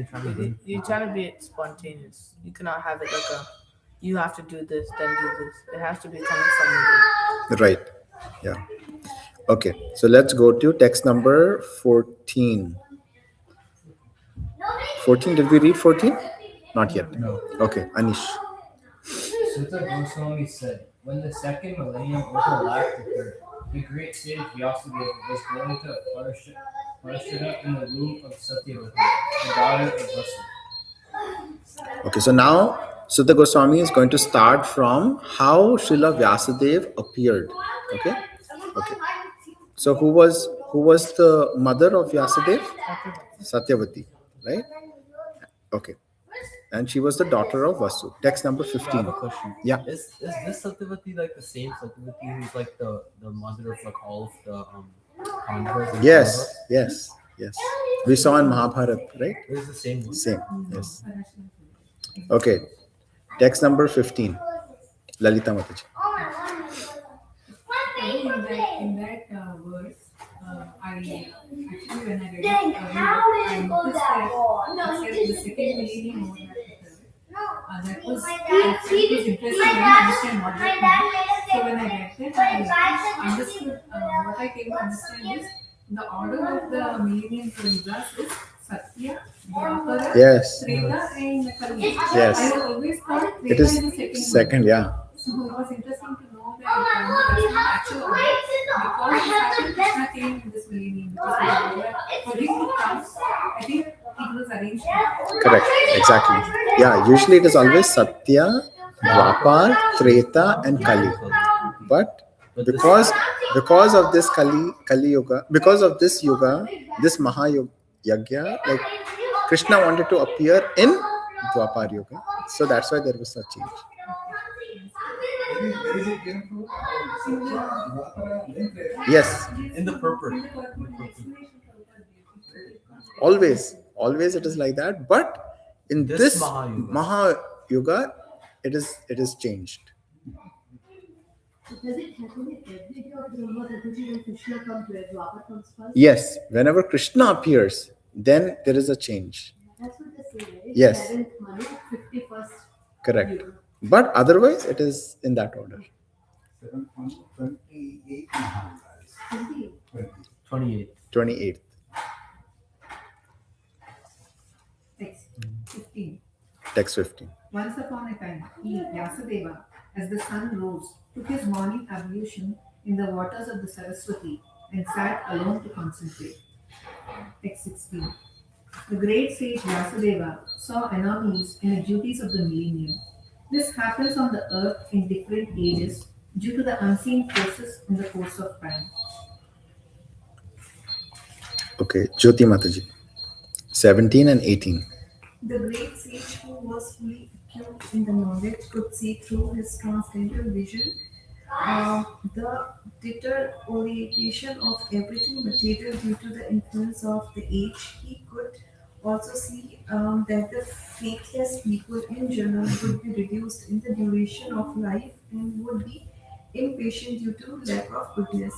you're trying to be spontaneous. You cannot have it like you have to do this, then do this. It has to be coming from within. Right. Yeah. Okay. So let's go to text number 14. 14, did we read 14? Not yet. No. Okay, Anish. Sutta Goswami said, when the second millennium overlapped the third, the great sage Vyasadeva was born to Parashara in the womb of Satyavati, the daughter of Vasu. Okay, so now Sutta Goswami is going to start from how Srila Vyasadeva appeared. Okay? Okay. So who was the mother of Vyasadeva? Satyavati, right? Okay. And she was the daughter of Vasu. Text number 15. I have a question. Yeah. Is this Satyavati like the same Satyavati who's like the mother of like all of the Pandavas? and Yes, Kauravas? yes. We saw in Mahabharata, right? It is the same one. Same, yes. Okay. Text number 15. Lalita Mataji. In that verse, I actually when I read it, I noticed that it said the second millennium more than the third. That was interesting to understand what that meant. So when I read it, I understood what I came to understand is the order of the millennium yugas is Satya, Dwapara, Yes. Treta, and Kali. Yes. I always thought It Treta is is the second, yeah. So it was interesting to know that that's not actual order because actually Krishna came in this millennium. For him to come, I think it was arranged. Correct, exactly. Yeah, usually it is always Satya, Dwapar, Treta, and Kali. But because of this Kali Yuga, because of this Yuga, this Mahayagya, like Krishna wanted to appear in Dwapar Yuga. So that's why there was a change. Yes, In the purport. always it is like that. But in this Mahayuga. Mahayuga, it is changed. Does it happen in every day of Brahma Ratuji when Krishna comes where Dwapar comes first? Yes, whenever Krishna appears, then there is a change. That's what they say, right? Yes. 7th Manu, 51st. Correct. Yuga. But otherwise, it is in that order. 28 Mahabharats. 28. 28th. Text 15. Text 15. Once upon a time, he, Vyasadeva, as the sun rose, took his morning ablution in the waters of the Saraswati and sat alone to concentrate. Text 16. The great sage Vyasadeva saw anomalies in the duties of the millennium. This happens on the earth in different ages due to the unseen forces in the course of time. Okay, Jyoti Mataji, 17 and 18. The great sage who was fully acute in the knowledge could see through his transcendental vision the deterioration of everything material due to the influence of the age. He could also see that the faithless people in general would be reduced in the duration of life and would be impatient due to lack of goodness.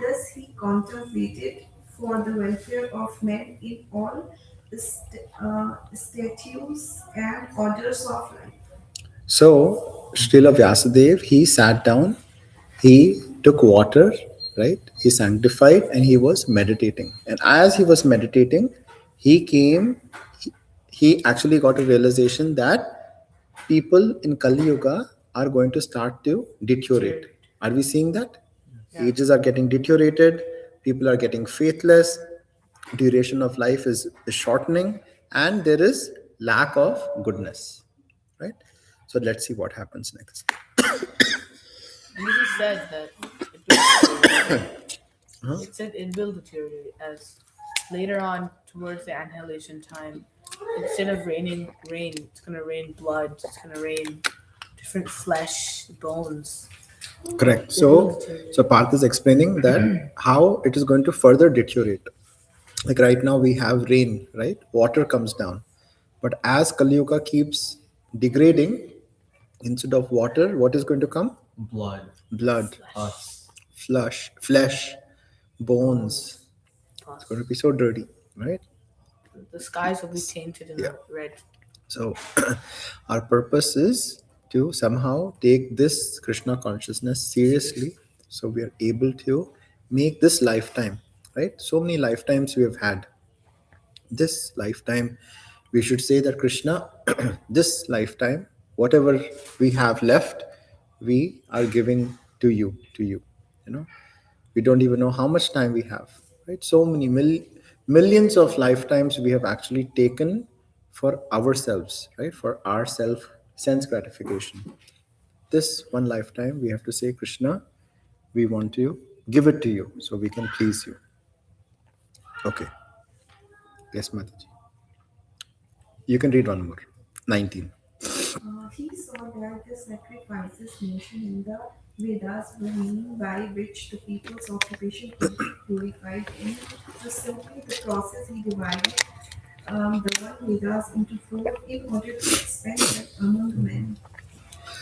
Thus, he contemplated for the welfare of men in all statutes and orders of life. So, Srila Vyasadeva, he sat down, he took water, right? He sanctified and he was meditating. And as he was meditating, he came, he actually got a realization that people in Kali Yuga are going to start to deteriorate. Are we seeing that? Yeah. Ages are getting deteriorated, people are getting faithless, duration of life is shortening, and there is lack of goodness, right? So let's see what happens next. Jesus said that it will deteriorate. It said it will deteriorate as later on towards the annihilation time, instead of raining rain, it's gonna rain blood, it's gonna rain different flesh, bones. Correct. It will So deteriorate. so Parth is explaining that how it is going to further deteriorate. Like right now we have rain, right? Water comes down, but as Kali Yuga keeps degrading, instead of water, what is going to come? Blood, Blood, us. flesh, bones. It's going Plus, to be so dirty, right? the skies will be tainted in Yeah. red. So our purpose is to somehow take this Krishna consciousness seriously, so we are able to make this lifetime, right? So many lifetimes we have had. This lifetime, we should say that Krishna, this lifetime, whatever we have left, we are giving to you. You know, we don't even know how much time we have, right? So many millions of lifetimes we have actually taken for ourselves, right? For our self sense gratification. This one lifetime, we have to say, Krishna, we want to give it to you so we can please you. Okay. Yes, Mataji. You can read one more. 19. He saw that the sacrifices mentioned in the Vedas were meaning by which the people's occupation could be purified, and it was simply the process he divided the one Vedas into four in order to expand them among men.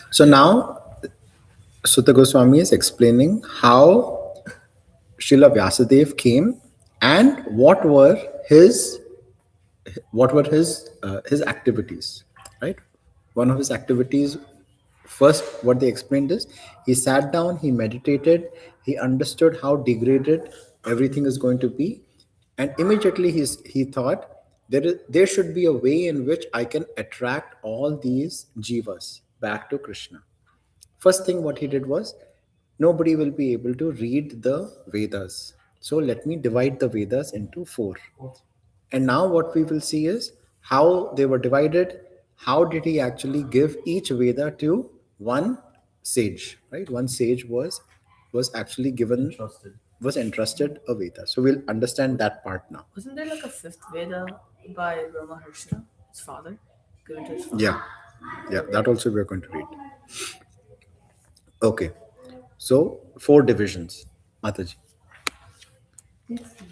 So now Sutta Goswami is explaining how Srila Vyasadeva came and what were his activities, right? One of his activities, first what they explained is he sat down, he meditated, he understood how degraded everything is going to be, and immediately he thought there should be a way in which I can attract all these jivas back to Krishna. First thing what he did was, nobody will be able to read the Vedas. So let me divide the Vedas into four. And now what we will see is how they were divided. How did he actually give each Veda to one sage, right? One sage was actually given, Trusted. was entrusted a Veda. So we'll understand that part now. Wasn't there like a fifth Veda by Rama Harsha, his father, given to his father? Yeah, that also we are going to read. Okay, so four divisions. Mataji. Next one.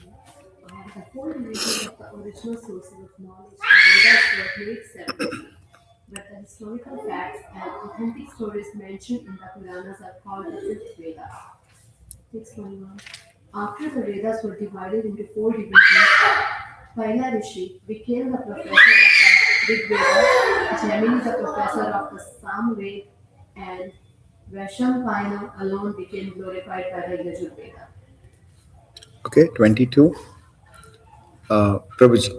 The four divisions of the original sources of knowledge, the Vedas, were made separately, but the historical facts and authentic stories mentioned in the Puranas are called the fifth Veda. Text 21. After the Vedas were divided into four divisions, Kaila Rishi became the professor of the Rig Veda, Jaimini the professor of the Sam Veda, and Vaishampayana alone became glorified by the Yajur Veda. Okay, 22. Prabhuji.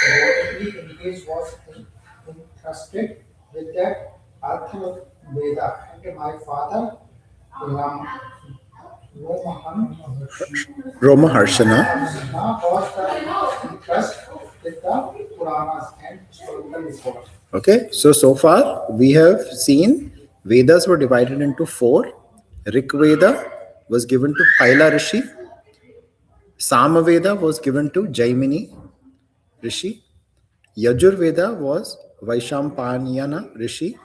devotedly engaged was entrusted with that Artha Veda, and my father Ram Romahan Roma Harshana. was the entrust with the Puranas and historical records. Okay, so far we have seen Vedas were divided into four. Rig Veda was given to Paila Rishi. Samaveda was given to Jaimini Rishi. Yajur Veda was Vaishampanyana Rishi.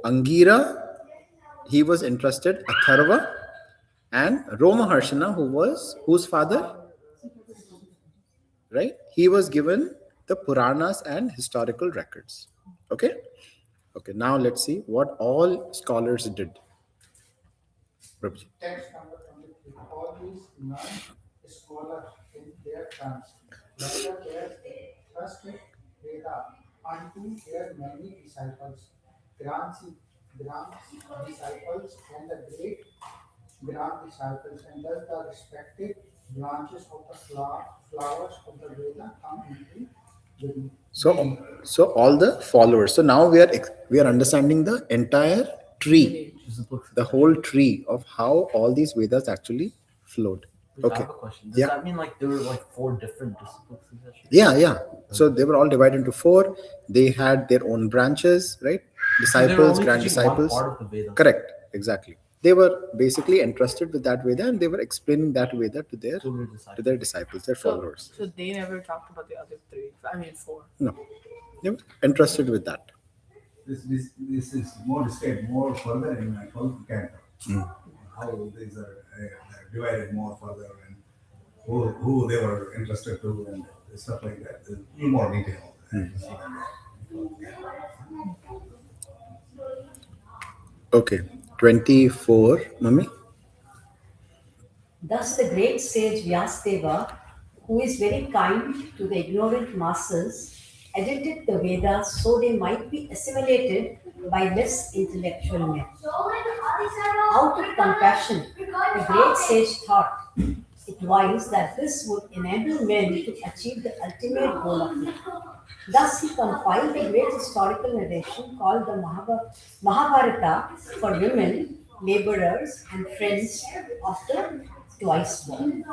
Angira, he was entrusted Atharva, and Roma Harshana, whose father, right? He was given the Puranas and historical records. Okay. Okay. Now let's see what all scholars did. Prabhuji. Text number 23. All these non-scholars in their turns, whether their trusted Veda unto their many disciples, Grant's disciples, and the great Grant disciples, and thus the respective branches of the flowers of the Veda come into the So all the followers. So now we are understanding the entire tree, the whole tree of how all these Vedas actually flowed. I Okay. have a question. Does Yeah. that mean like there were like four different disciplines? Yeah. So they were all divided into four. They had their own branches, right? So they were Disciples, only grand teaching one disciples. part of the Vedas. Correct. Exactly. They were basically entrusted with that Veda, and they were explaining that Veda to their disciples, their followers. So they never talked about the other three. I mean, four. No, they were entrusted with that. This is more described more further in my 12th canto. How these are divided more further and who they were interested to and stuff like that. In more detail. Okay, 24, Mummy. Thus, the great sage Vyasdeva, who is very kind to the ignorant masses, edited the Vedas so they might be assimilated by less intellectual men. Out of compassion, the great sage thought it wise that this would enable men to achieve the ultimate goal of life. Thus, he compiled a great historical narration called the Mahabharata for women, laborers, and friends of the twice born.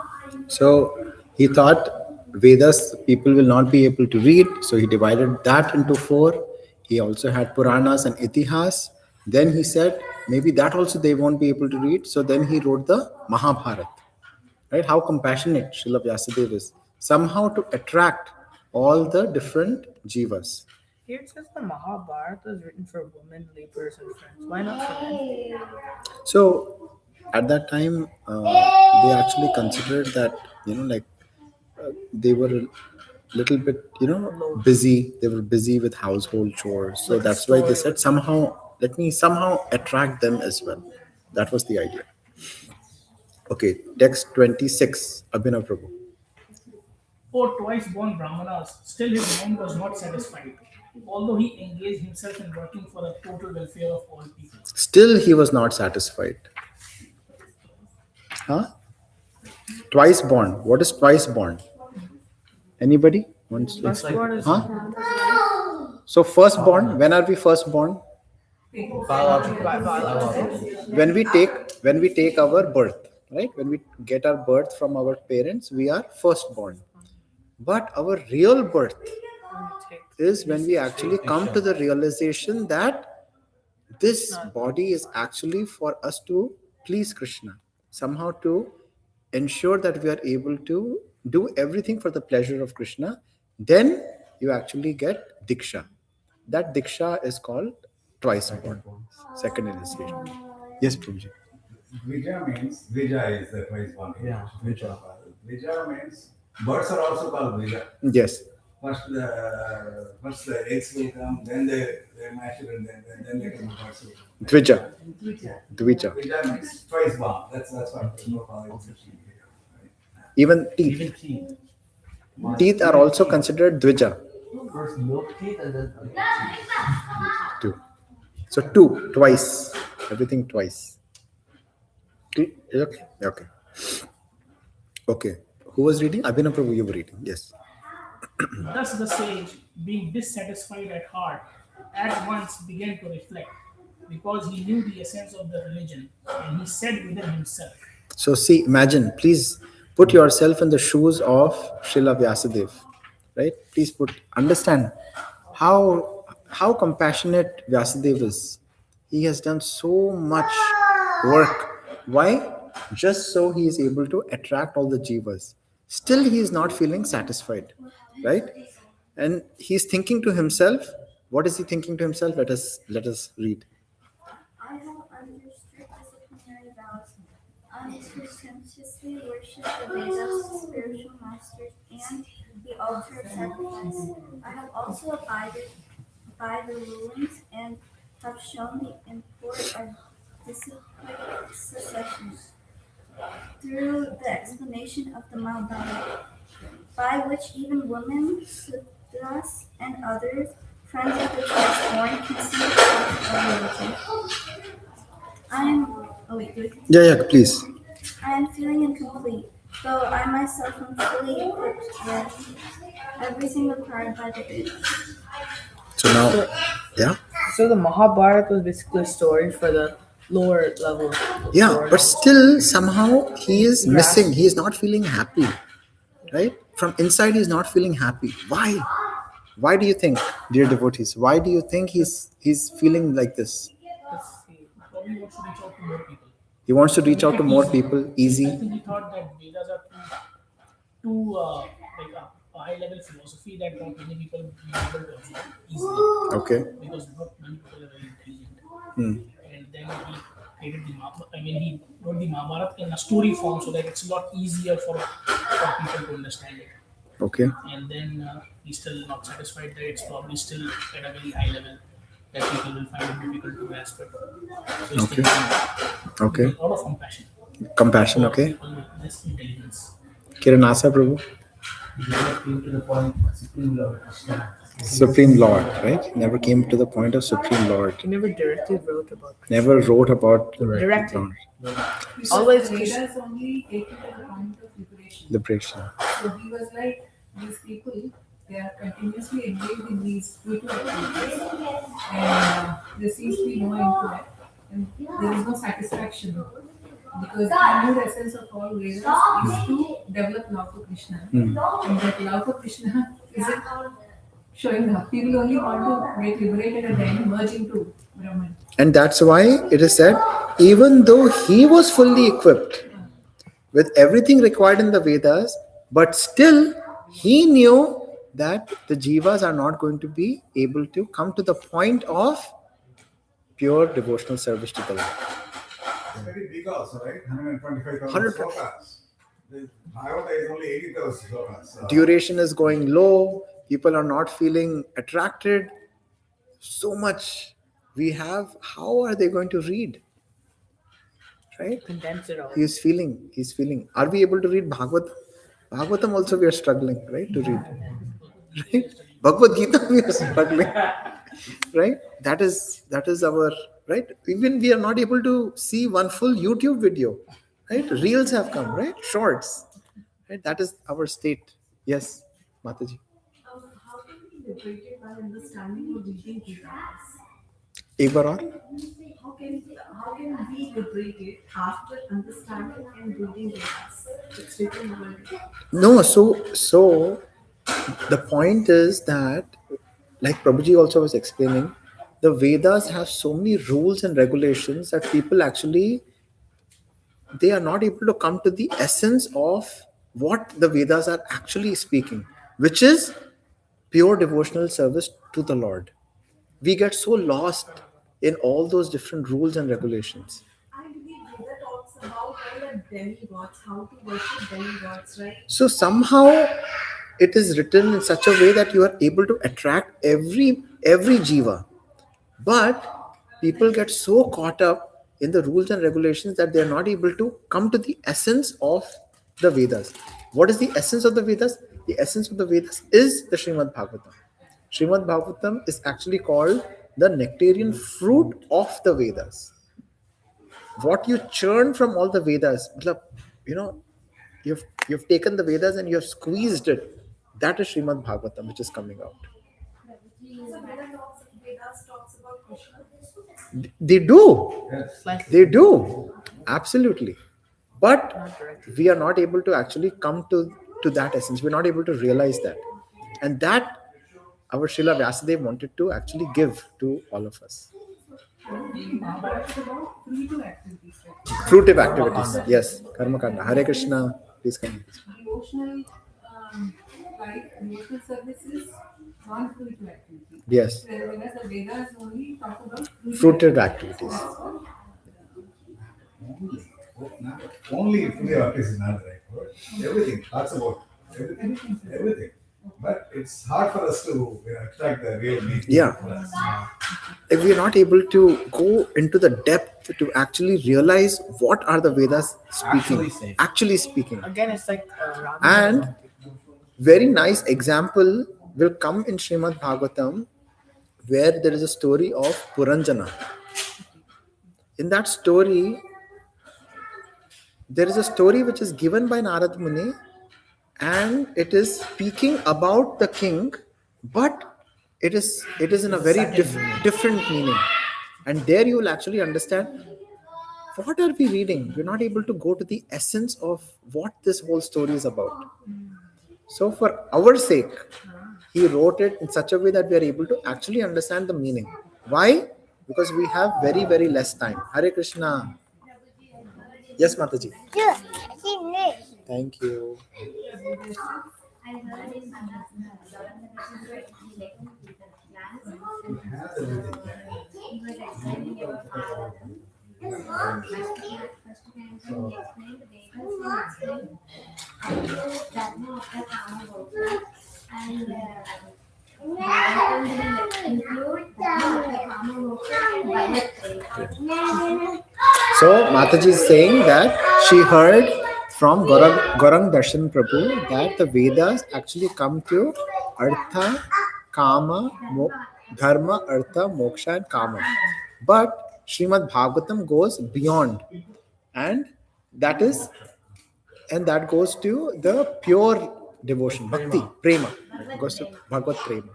So he thought Vedas people will not be able to read, so he divided that into four. He also had Puranas and Itihas. Then he said maybe that also they won't be able to read, so then he wrote the Mahabharata. Right? How compassionate Srila Vyasadeva is. Somehow to attract all the different jivas. Here it says the Mahabharata is written for women, laborers, and friends. Why not for men? So at that time, they actually considered that, they were a little bit, busy. They were busy with household chores. So that's why they said let me somehow attract them as well. That was the idea. Okay, text 26, Abhinav Prabhu. For twice born Brahmanas, still his mind was not satisfied, although he engaged himself in working for the total welfare of all people. Still he was not satisfied. Huh? Twice born. What is twice born? Anybody wants to explain? Huh? So firstborn, when are we firstborn? When we take our birth, right? When we get our birth from our parents, we are firstborn. But our real birth is when we actually come to the realization that this body is actually for us to please Krishna, somehow to ensure that we are able to do everything for the pleasure of Krishna. Then you actually get Diksha. That Diksha is called twice born, second initiation. Yes, Prabhuji. Dvija is the twice born. Yeah, Dvija. Dvija means birds are also called Dvija. Yes. First the eggs will come, then they mature, and then they come birds. Dvija. Dvija means twice born. That's what people call it. Even teeth. Teeth are also considered Dvija. First milk teeth and then Two. So two, twice. Everything twice. Okay. Okay. Who was reading? Abhinav Prabhu, you were reading. Yes. Thus the sage, being dissatisfied at heart, at once began to reflect, because he knew the essence of the religion, and he said within himself, So see, imagine, please put yourself in the shoes of Srila Vyasadeva, right? Please understand how compassionate Vyasadeva is. He has done so much work. Why? Just so he is able to attract all the jivas. Still, he is not feeling satisfied, right? And he's thinking to himself. What is he thinking to himself? Let us read. I have under strict disciplinary vows to consciously worship the Vedas, spiritual masters, and the altar of sacrifice. I have also abided by the rulings and have shown the import of disciplined succession through the explanation of the Mahabharata, by which even women, Sudras, and others, friends of the firstborn, can see the truth of religion. I am. Oh wait, do I continue? Yeah, please. I am feeling incomplete, though I myself am fully equipped with everything required by the Vedas. So now, yeah. So the Mahabharata was basically a story for the lower level. Yeah, but still somehow he is missing. He is not feeling happy, right? From inside, he is not feeling happy. Why? Why do you think, dear devotees? Why do you think he's feeling like this? let's see, probably wants to reach out to more people. He wants to reach out to more people. I Easy. think he thought that Vedas are too like a high level philosophy that not many people will be able to absorb easily. Okay. Because not many people are very intelligent. Hmm. And then he created the Mahabharata. I mean, he wrote the Mahabharata in a story form so that it's a lot easier for people to understand it. Okay. And then he's still not satisfied that it's probably still at a very high level that people will find it difficult to grasp it. So he's Okay. thinking Okay. a lot of compassion. Compassion. For Okay. people with this intelligence. Kiranasa Prabhu. He never came to the point of Supreme Lord Krishna. Supreme Lord, right? Never came to the point of Supreme Lord. He never directly wrote about Krishna. Never wrote about Directly. Lord. Always Vedas only take it to the point of liberation. Liberation. So he was like, these people, they are continuously engaged in these spiritual activities, and there seems to be no end to it, and there is no satisfaction. Because he knew the essence of all Vedas is to develop love for Krishna. And that love for Krishna isn't showing up. People only want to get liberated and then merge into Brahman. And that's why it is said, even though he was fully equipped with everything required in the Vedas, but still he knew that the jivas are not going to be able to come to the point of pure devotional service to the Lord. It's very big also, right? 125,000 100. slokas. The Bhagavata is only 80,000 slokas. Duration is going low, people are not feeling attracted. So much we have, how are they going to read? Right? Condense it all. He's feeling. Are we able to read Bhagavatam? Bhagavatam also we are struggling, right, to read. Right? Bhagavad Gita we are struggling. Right? That is our, right? Even we are not able to see one full YouTube video. Right? Reels have come, right? Shorts. Right? That is our state. Yes, Mataji. How can we be liberated by understanding or reading Vedas? एक बार और? How can we liberate it after understanding and reading Vedas? It's written already. No, so the point is that, like Prabhuji also was explaining, the Vedas have so many rules and regulations that people actually, they are not able to come to the essence of what the Vedas are actually speaking, which is pure devotional service to the Lord. We get so lost in all those different rules and regulations. I believe Veda talks about all the demigods, how to worship demigods, right? So somehow it is written in such a way that you are able to attract every jiva. But people get so caught up in the rules and regulations that they are not able to come to the essence of the Vedas. What is the essence of the Vedas? The essence of the Vedas is the Srimad Bhagavatam. Srimad Bhagavatam is actually called the nectarian fruit of the Vedas. What you churn from all the Vedas, you've taken the Vedas and you have squeezed it. That is Srimad Bhagavatam, which is coming out. They do. They do. Absolutely. But Not directly. we are not able to actually come to that essence. We're not able to realize that. And that our Srila Vyasadeva wanted to actually give to all of us. Mahabharata is about fruitive activities, right? Fruitive activities. Yes. Karma Kanda. Hare Krishna. Please come. Devotional life, devotional services, non-fruitive activity. Yes. Whereas the Vedas only talk about Fruitive activities. Only if we are is not the right word. Everything talks about everything, everything. But it's hard for us to extract the real meaning. Yeah. If we are not able to go into the depth to actually realize what are the Vedas speaking, actually speaking. Again, it's like And very nice example will come in Srimad Bhagavatam, where there is a story of Puranjana. In that story, there is a story which is given by Narad Muni, and it is speaking about the king, but it is in a very different meaning. And there you will actually understand what are we reading. We're not able to go to the essence of what this whole story is about. So for our sake, he wrote it in such a way that we are able to actually understand the meaning. Why? Because we have very, very less time. Hare Krishna. Yes, Mataji. Thank you. I heard in It has everything. he was explaining about Bhagavatam. First time when he explained the Vedas, he explained Dharma of the Kama Gopal, and Bhagavatam will include Dharma of the Kama Gopal and Bhagat. So Mataji is saying that she heard from Gaurang Darshan Prabhu that the Vedas actually come to Artha, Kama, Dharma, Artha, Moksha and Kama. But Srimad Bhagavatam goes beyond, and that goes to the pure devotion, bhakti, prema. It goes to Bhagavad Prema.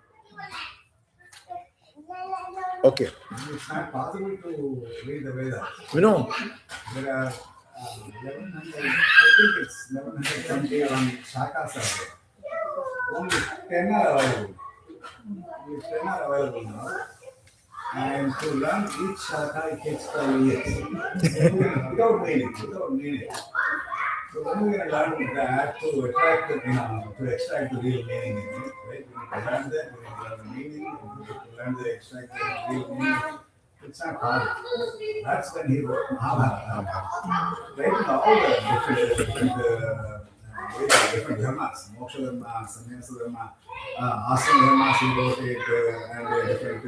Okay. It's not possible to read the Vedas. You know, There are 1100, I think it's 1100 something around shakas are there. Only 10 are available. Only 10 are available now. And to learn each shaka, it takes 12 years. Without meaning. So when we're going to learn that to attract to extract the real meaning in it, right? We need to learn that, we need to learn the meaning, we need to learn the extract the real meaning. It's not hard. That's when he wrote Mahabharata. Right now, all the different dharmas, moksha dharma, sannyasa dharma, asana dharmas, he wrote it, and different,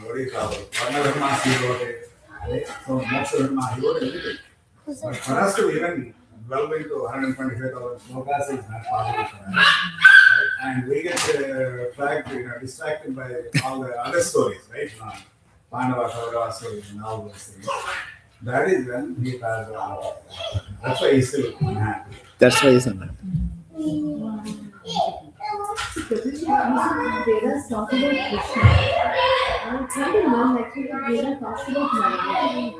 what do you call it, varna dharmas, he wrote it. Right? So moksha dharma, he wrote everything. But for us to even delve into 125,000 slokas is not possible for us. Right? And we get distracted by all the other stories, right? Pandava, Kaurava stories and all those things. That is when he has, that's why he's still unhappy. that's why he's unhappy. Vedas talk about Krishna. I'm trying to learn actually that Vedas talks about Narayan.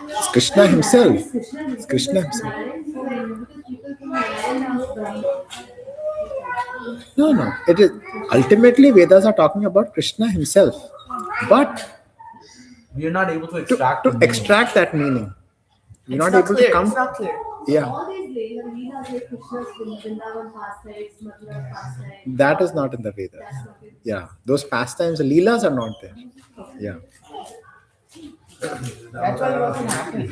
It's Krishna himself. It's Krishna himself. Narayan, so because people think Narayan was Brahma. No. It is ultimately Vedas are talking about Krishna himself. But We are not able to to extract that meaning, we're not able to come. It's not clear. Yeah, All these leelas like Krishna's Vrindavan pastimes, Mathura pastimes. that is not in the Vedas. That's not it. Yeah, those pastimes, the leelas are not there. Yeah. That's why he wasn't happy.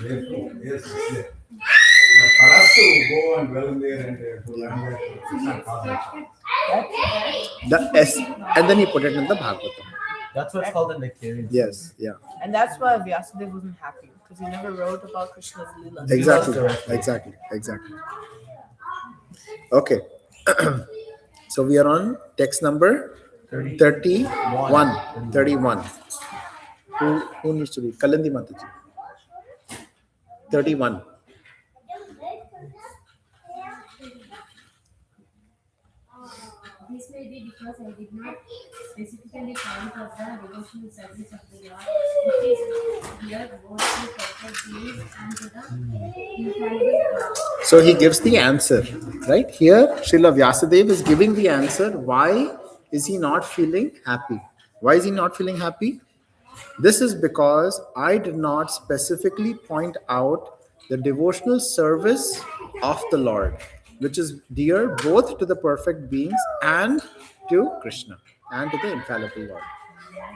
Yes, it's there. But for us to go and dwell in there and to learn that, it's not possible. And then he put it in the Bhagavatam. That's what's called the nectarian. Yes, yeah, And that's why Vyasadeva wasn't happy, because he never wrote about Krishna's Leela. exactly. Okay. So we are on text number 31. Who needs to read? Kalandi Mataji. 31. This may be because I did not specifically point out the devotional service of the Lord, which is here both to perfect beings and to the infallible God. So he gives the answer, right? Here, Srila Vyasadeva is giving the answer. Why is he not feeling happy? Why is he not feeling happy? This is because I did not specifically point out the devotional service of the Lord, which is dear both to the perfect beings and to Krishna and to the infallible Lord.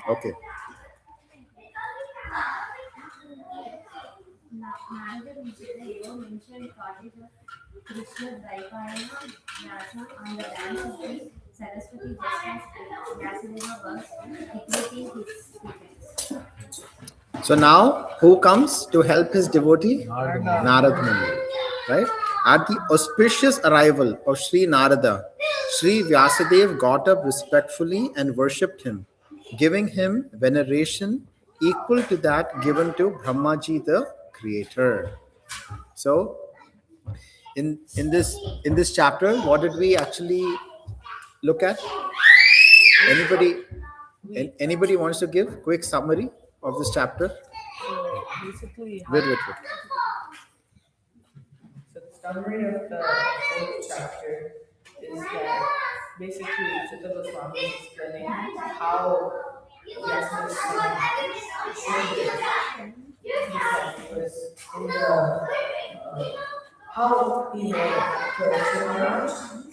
Okay. Narada Vishnu mentioned cottage of Krishna Dvaipayana Vyasa on the banks of the Saraswati just as Vyasadeva was equating his students. So now, who comes to help his devotee? Narada Muni. Right? At the auspicious arrival of Sri Narada, Sri Vyasadeva got up respectfully and worshipped him, giving him veneration equal to that given to Brahmaji, the creator. So, in this chapter, what did we actually look at? Anybody anybody wants to give quick summary of this chapter? So basically, Wait. so the summary of the whole chapter is that basically Sutta Goswami is explaining how Vyasa's son was in the how he met Parikshit Maharaj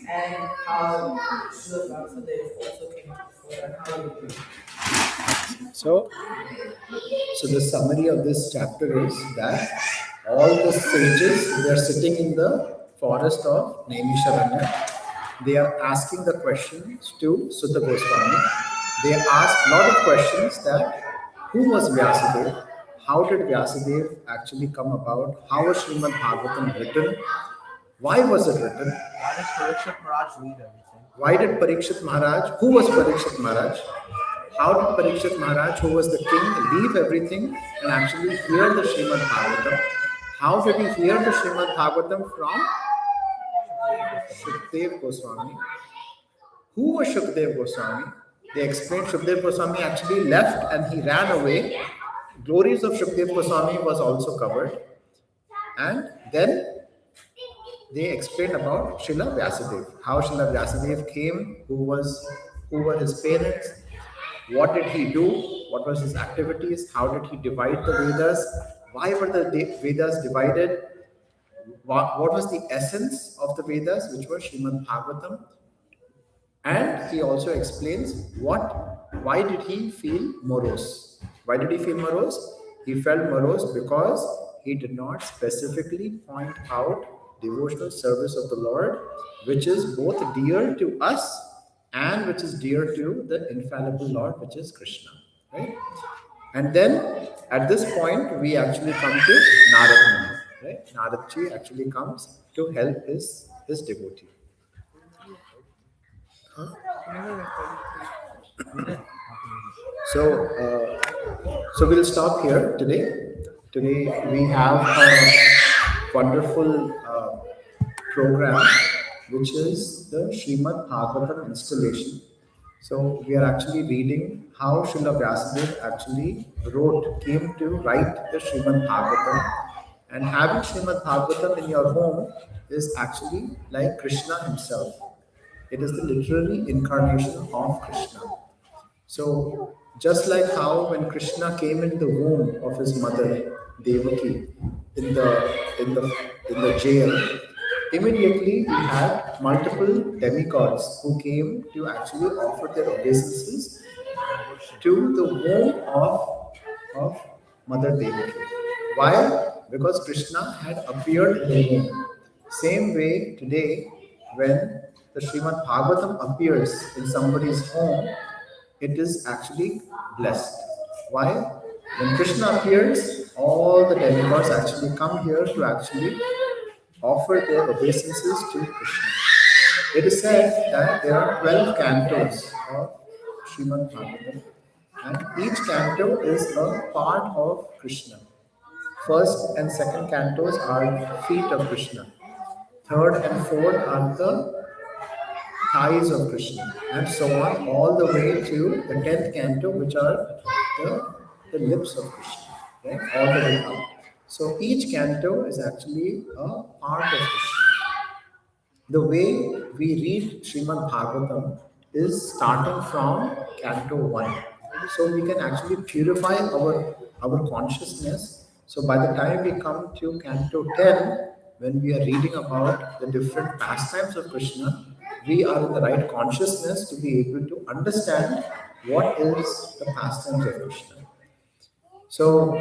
and how Srila Vyasadeva also came to the fore and how he grew. So the summary of this chapter is that all the sages, they are sitting in the forest of Naimisharanya. They are asking the questions to Sutta Goswami. They ask a lot of questions that who was Vyasadeva? How did Vyasadeva actually come about? How was Srimad Bhagavatam written? Why was it written? Why does Parikshit Maharaj read everything? Why did Parikshit Maharaj, who was Parikshit Maharaj? How did Parikshit Maharaj, who was the king, leave everything and actually hear the Srimad Bhagavatam? How did he hear the Srimad Bhagavatam from? Shukdev Goswami. Who was Shukdev Goswami? They explained Shukdev Goswami actually left and he ran away. Glories of Shukdev Goswami was also covered. And then they explained about Srila Vyasadeva. How Srila Vyasadeva came, who were his parents, what did he do, what was his activities, how did he divide the Vedas, why were the Vedas divided, what was the essence of the Vedas, which was Srimad Bhagavatam. And he also explains why did he feel morose. Why did he feel morose? He felt morose because he did not specifically point out devotional service of the Lord, which is both dear to us and which is dear to the infallible Lord, which is Krishna. Right? And then at this point, we actually come to Narad. Right? Naradji actually comes to help his devotee. So we'll stop here today. Today we have a wonderful program, which is the Srimad Bhagavatam installation. So we are actually reading how Srila Vyasadeva actually came to write the Srimad Bhagavatam. And having Srimad Bhagavatam in your home is actually like Krishna himself. It is the literary incarnation of Krishna. So just like how when Krishna came in the womb of his mother Devaki in the jail, immediately we had multiple demigods who came to actually offer their obeisances to the womb of Mother Devaki. Why? Because Krishna had appeared in the womb. Same way today, when the Srimad Bhagavatam appears in somebody's home, it is actually blessed. Why? When Krishna appears, all the demigods actually come here to actually offer their obeisances to Krishna. It is said that there are 12 cantos of Srimad Bhagavatam, and each canto is a part of Krishna. First and second cantos are feet of Krishna. Third and fourth are the thighs of Krishna, and so on, all the way to the 10th canto, which are the lips of Krishna, right? All the way up. So each canto is actually a part of Krishna. The way we read Srimad Bhagavatam is starting from Canto 1. So we can actually purify our consciousness. So by the time we come to Canto 10, when we are reading about the different pastimes of Krishna, we are in the right consciousness to be able to understand what is the pastimes of Krishna. So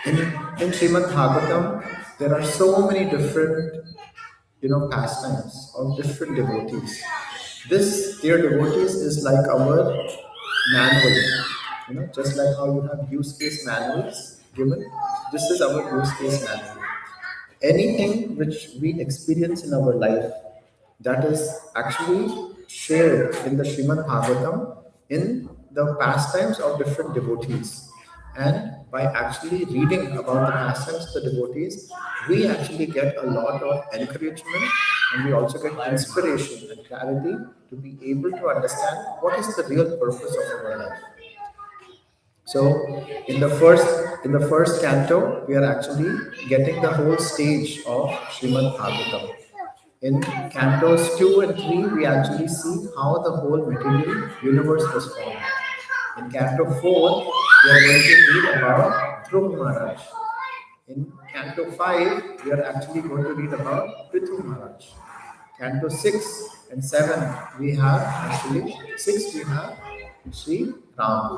in Srimad Bhagavatam, there are so many different pastimes of different devotees. This, dear devotees, is like our manual. Just like how you have use case manuals given, this is our use case manual. Anything which we experience in our life that is actually shared in the Srimad Bhagavatam in the pastimes of different devotees. And by actually reading about the pastimes of the devotees, we actually get a lot of encouragement, and we also get inspiration and clarity to be able to understand what is the real purpose of our life. So in the first canto, we are actually getting the whole stage of Srimad Bhagavatam. In cantos 2 and 3, we actually see how the whole material universe was formed. In canto 4, we are going to read about Dhruv Maharaj. In canto 5, we are actually going to read about Prithu Maharaj. Canto 6 and 7, we have 6 we have Sri Ram.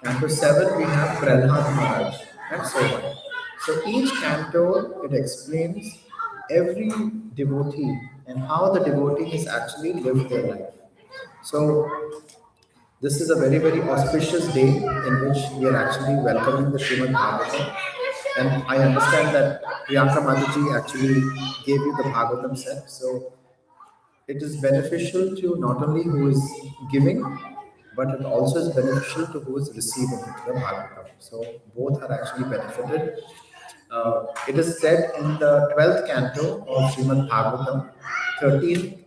Canto 7, we have Prahlad Maharaj, and so on. So each canto, it explains every devotee and how the devotees actually live their life. So this is a very, very auspicious day in which we are actually welcoming the Srimad Bhagavatam. And I understand that Priyanka Mataji actually gave you the Bhagavatam set. So it is beneficial to not only who is giving, but it also is beneficial to who is receiving the Bhagavatam. So both are actually benefited. It is said in the 12th canto of Srimad Bhagavatam, 13th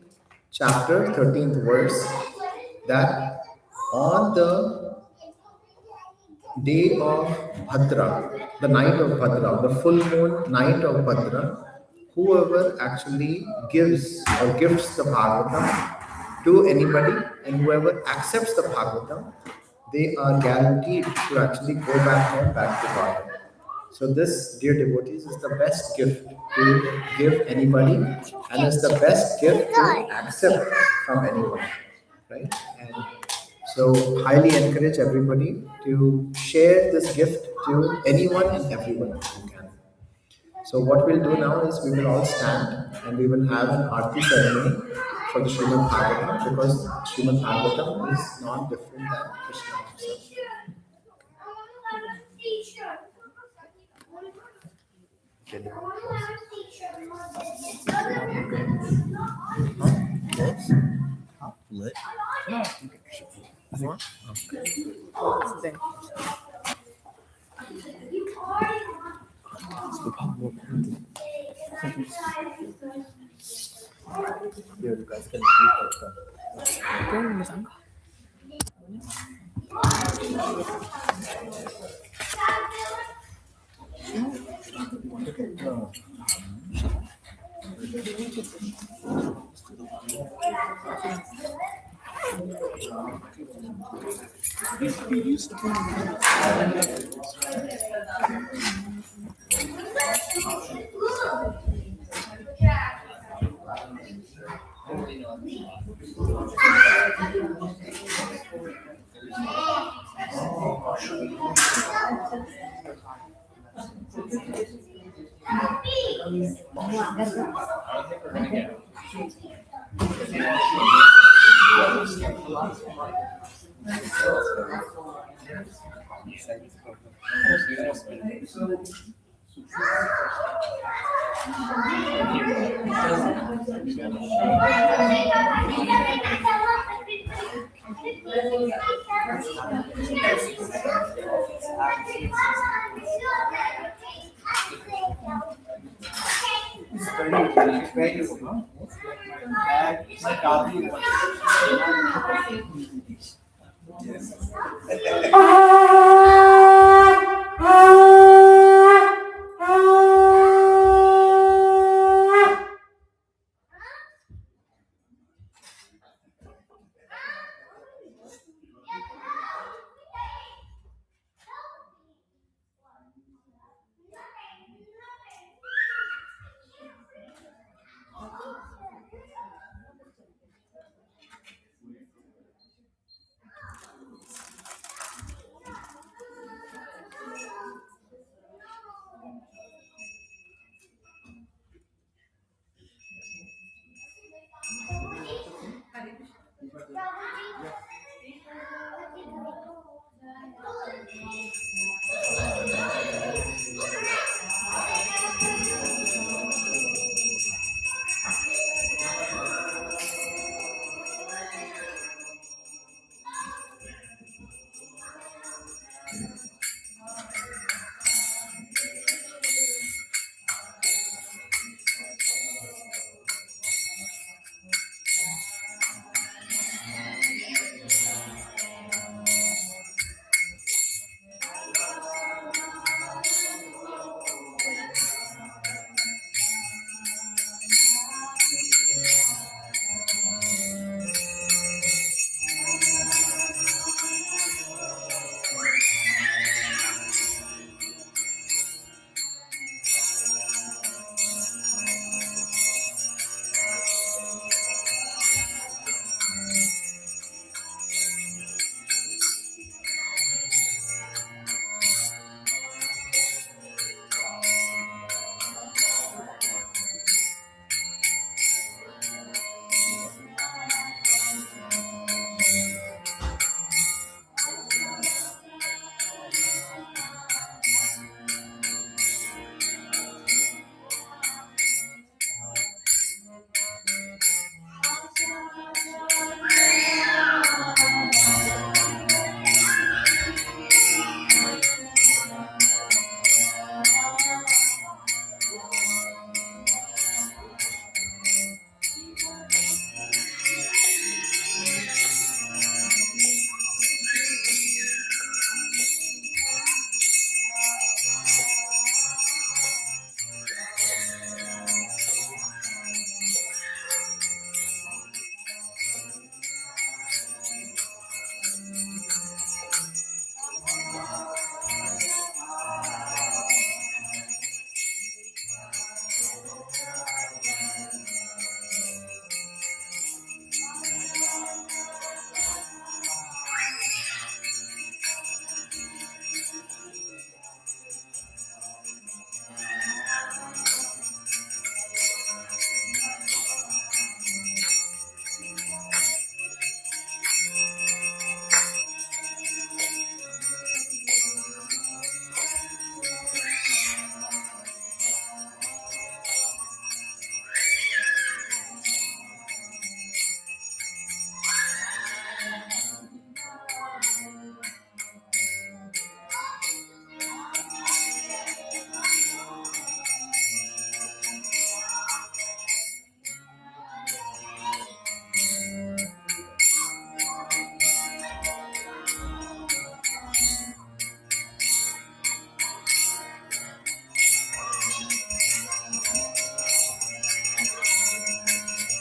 chapter, 13th verse, that on the day of Bhadra, the night of Bhadra, the full moon night of Bhadra, whoever actually gives or gifts the Bhagavatam to anybody, and whoever accepts the Bhagavatam, they are guaranteed to actually go back home, back to God. So this, dear devotees, is the best gift to give anybody, and is the best gift to accept from anyone, right? And so highly encourage everybody to share this gift to anyone and everyone who can. So what we'll do now is we will all stand and we will have an Aarti ceremony for the Srimad Bhagavatam, because Srimad Bhagavatam is not different than Krishna himself. Lit. Here, you guys can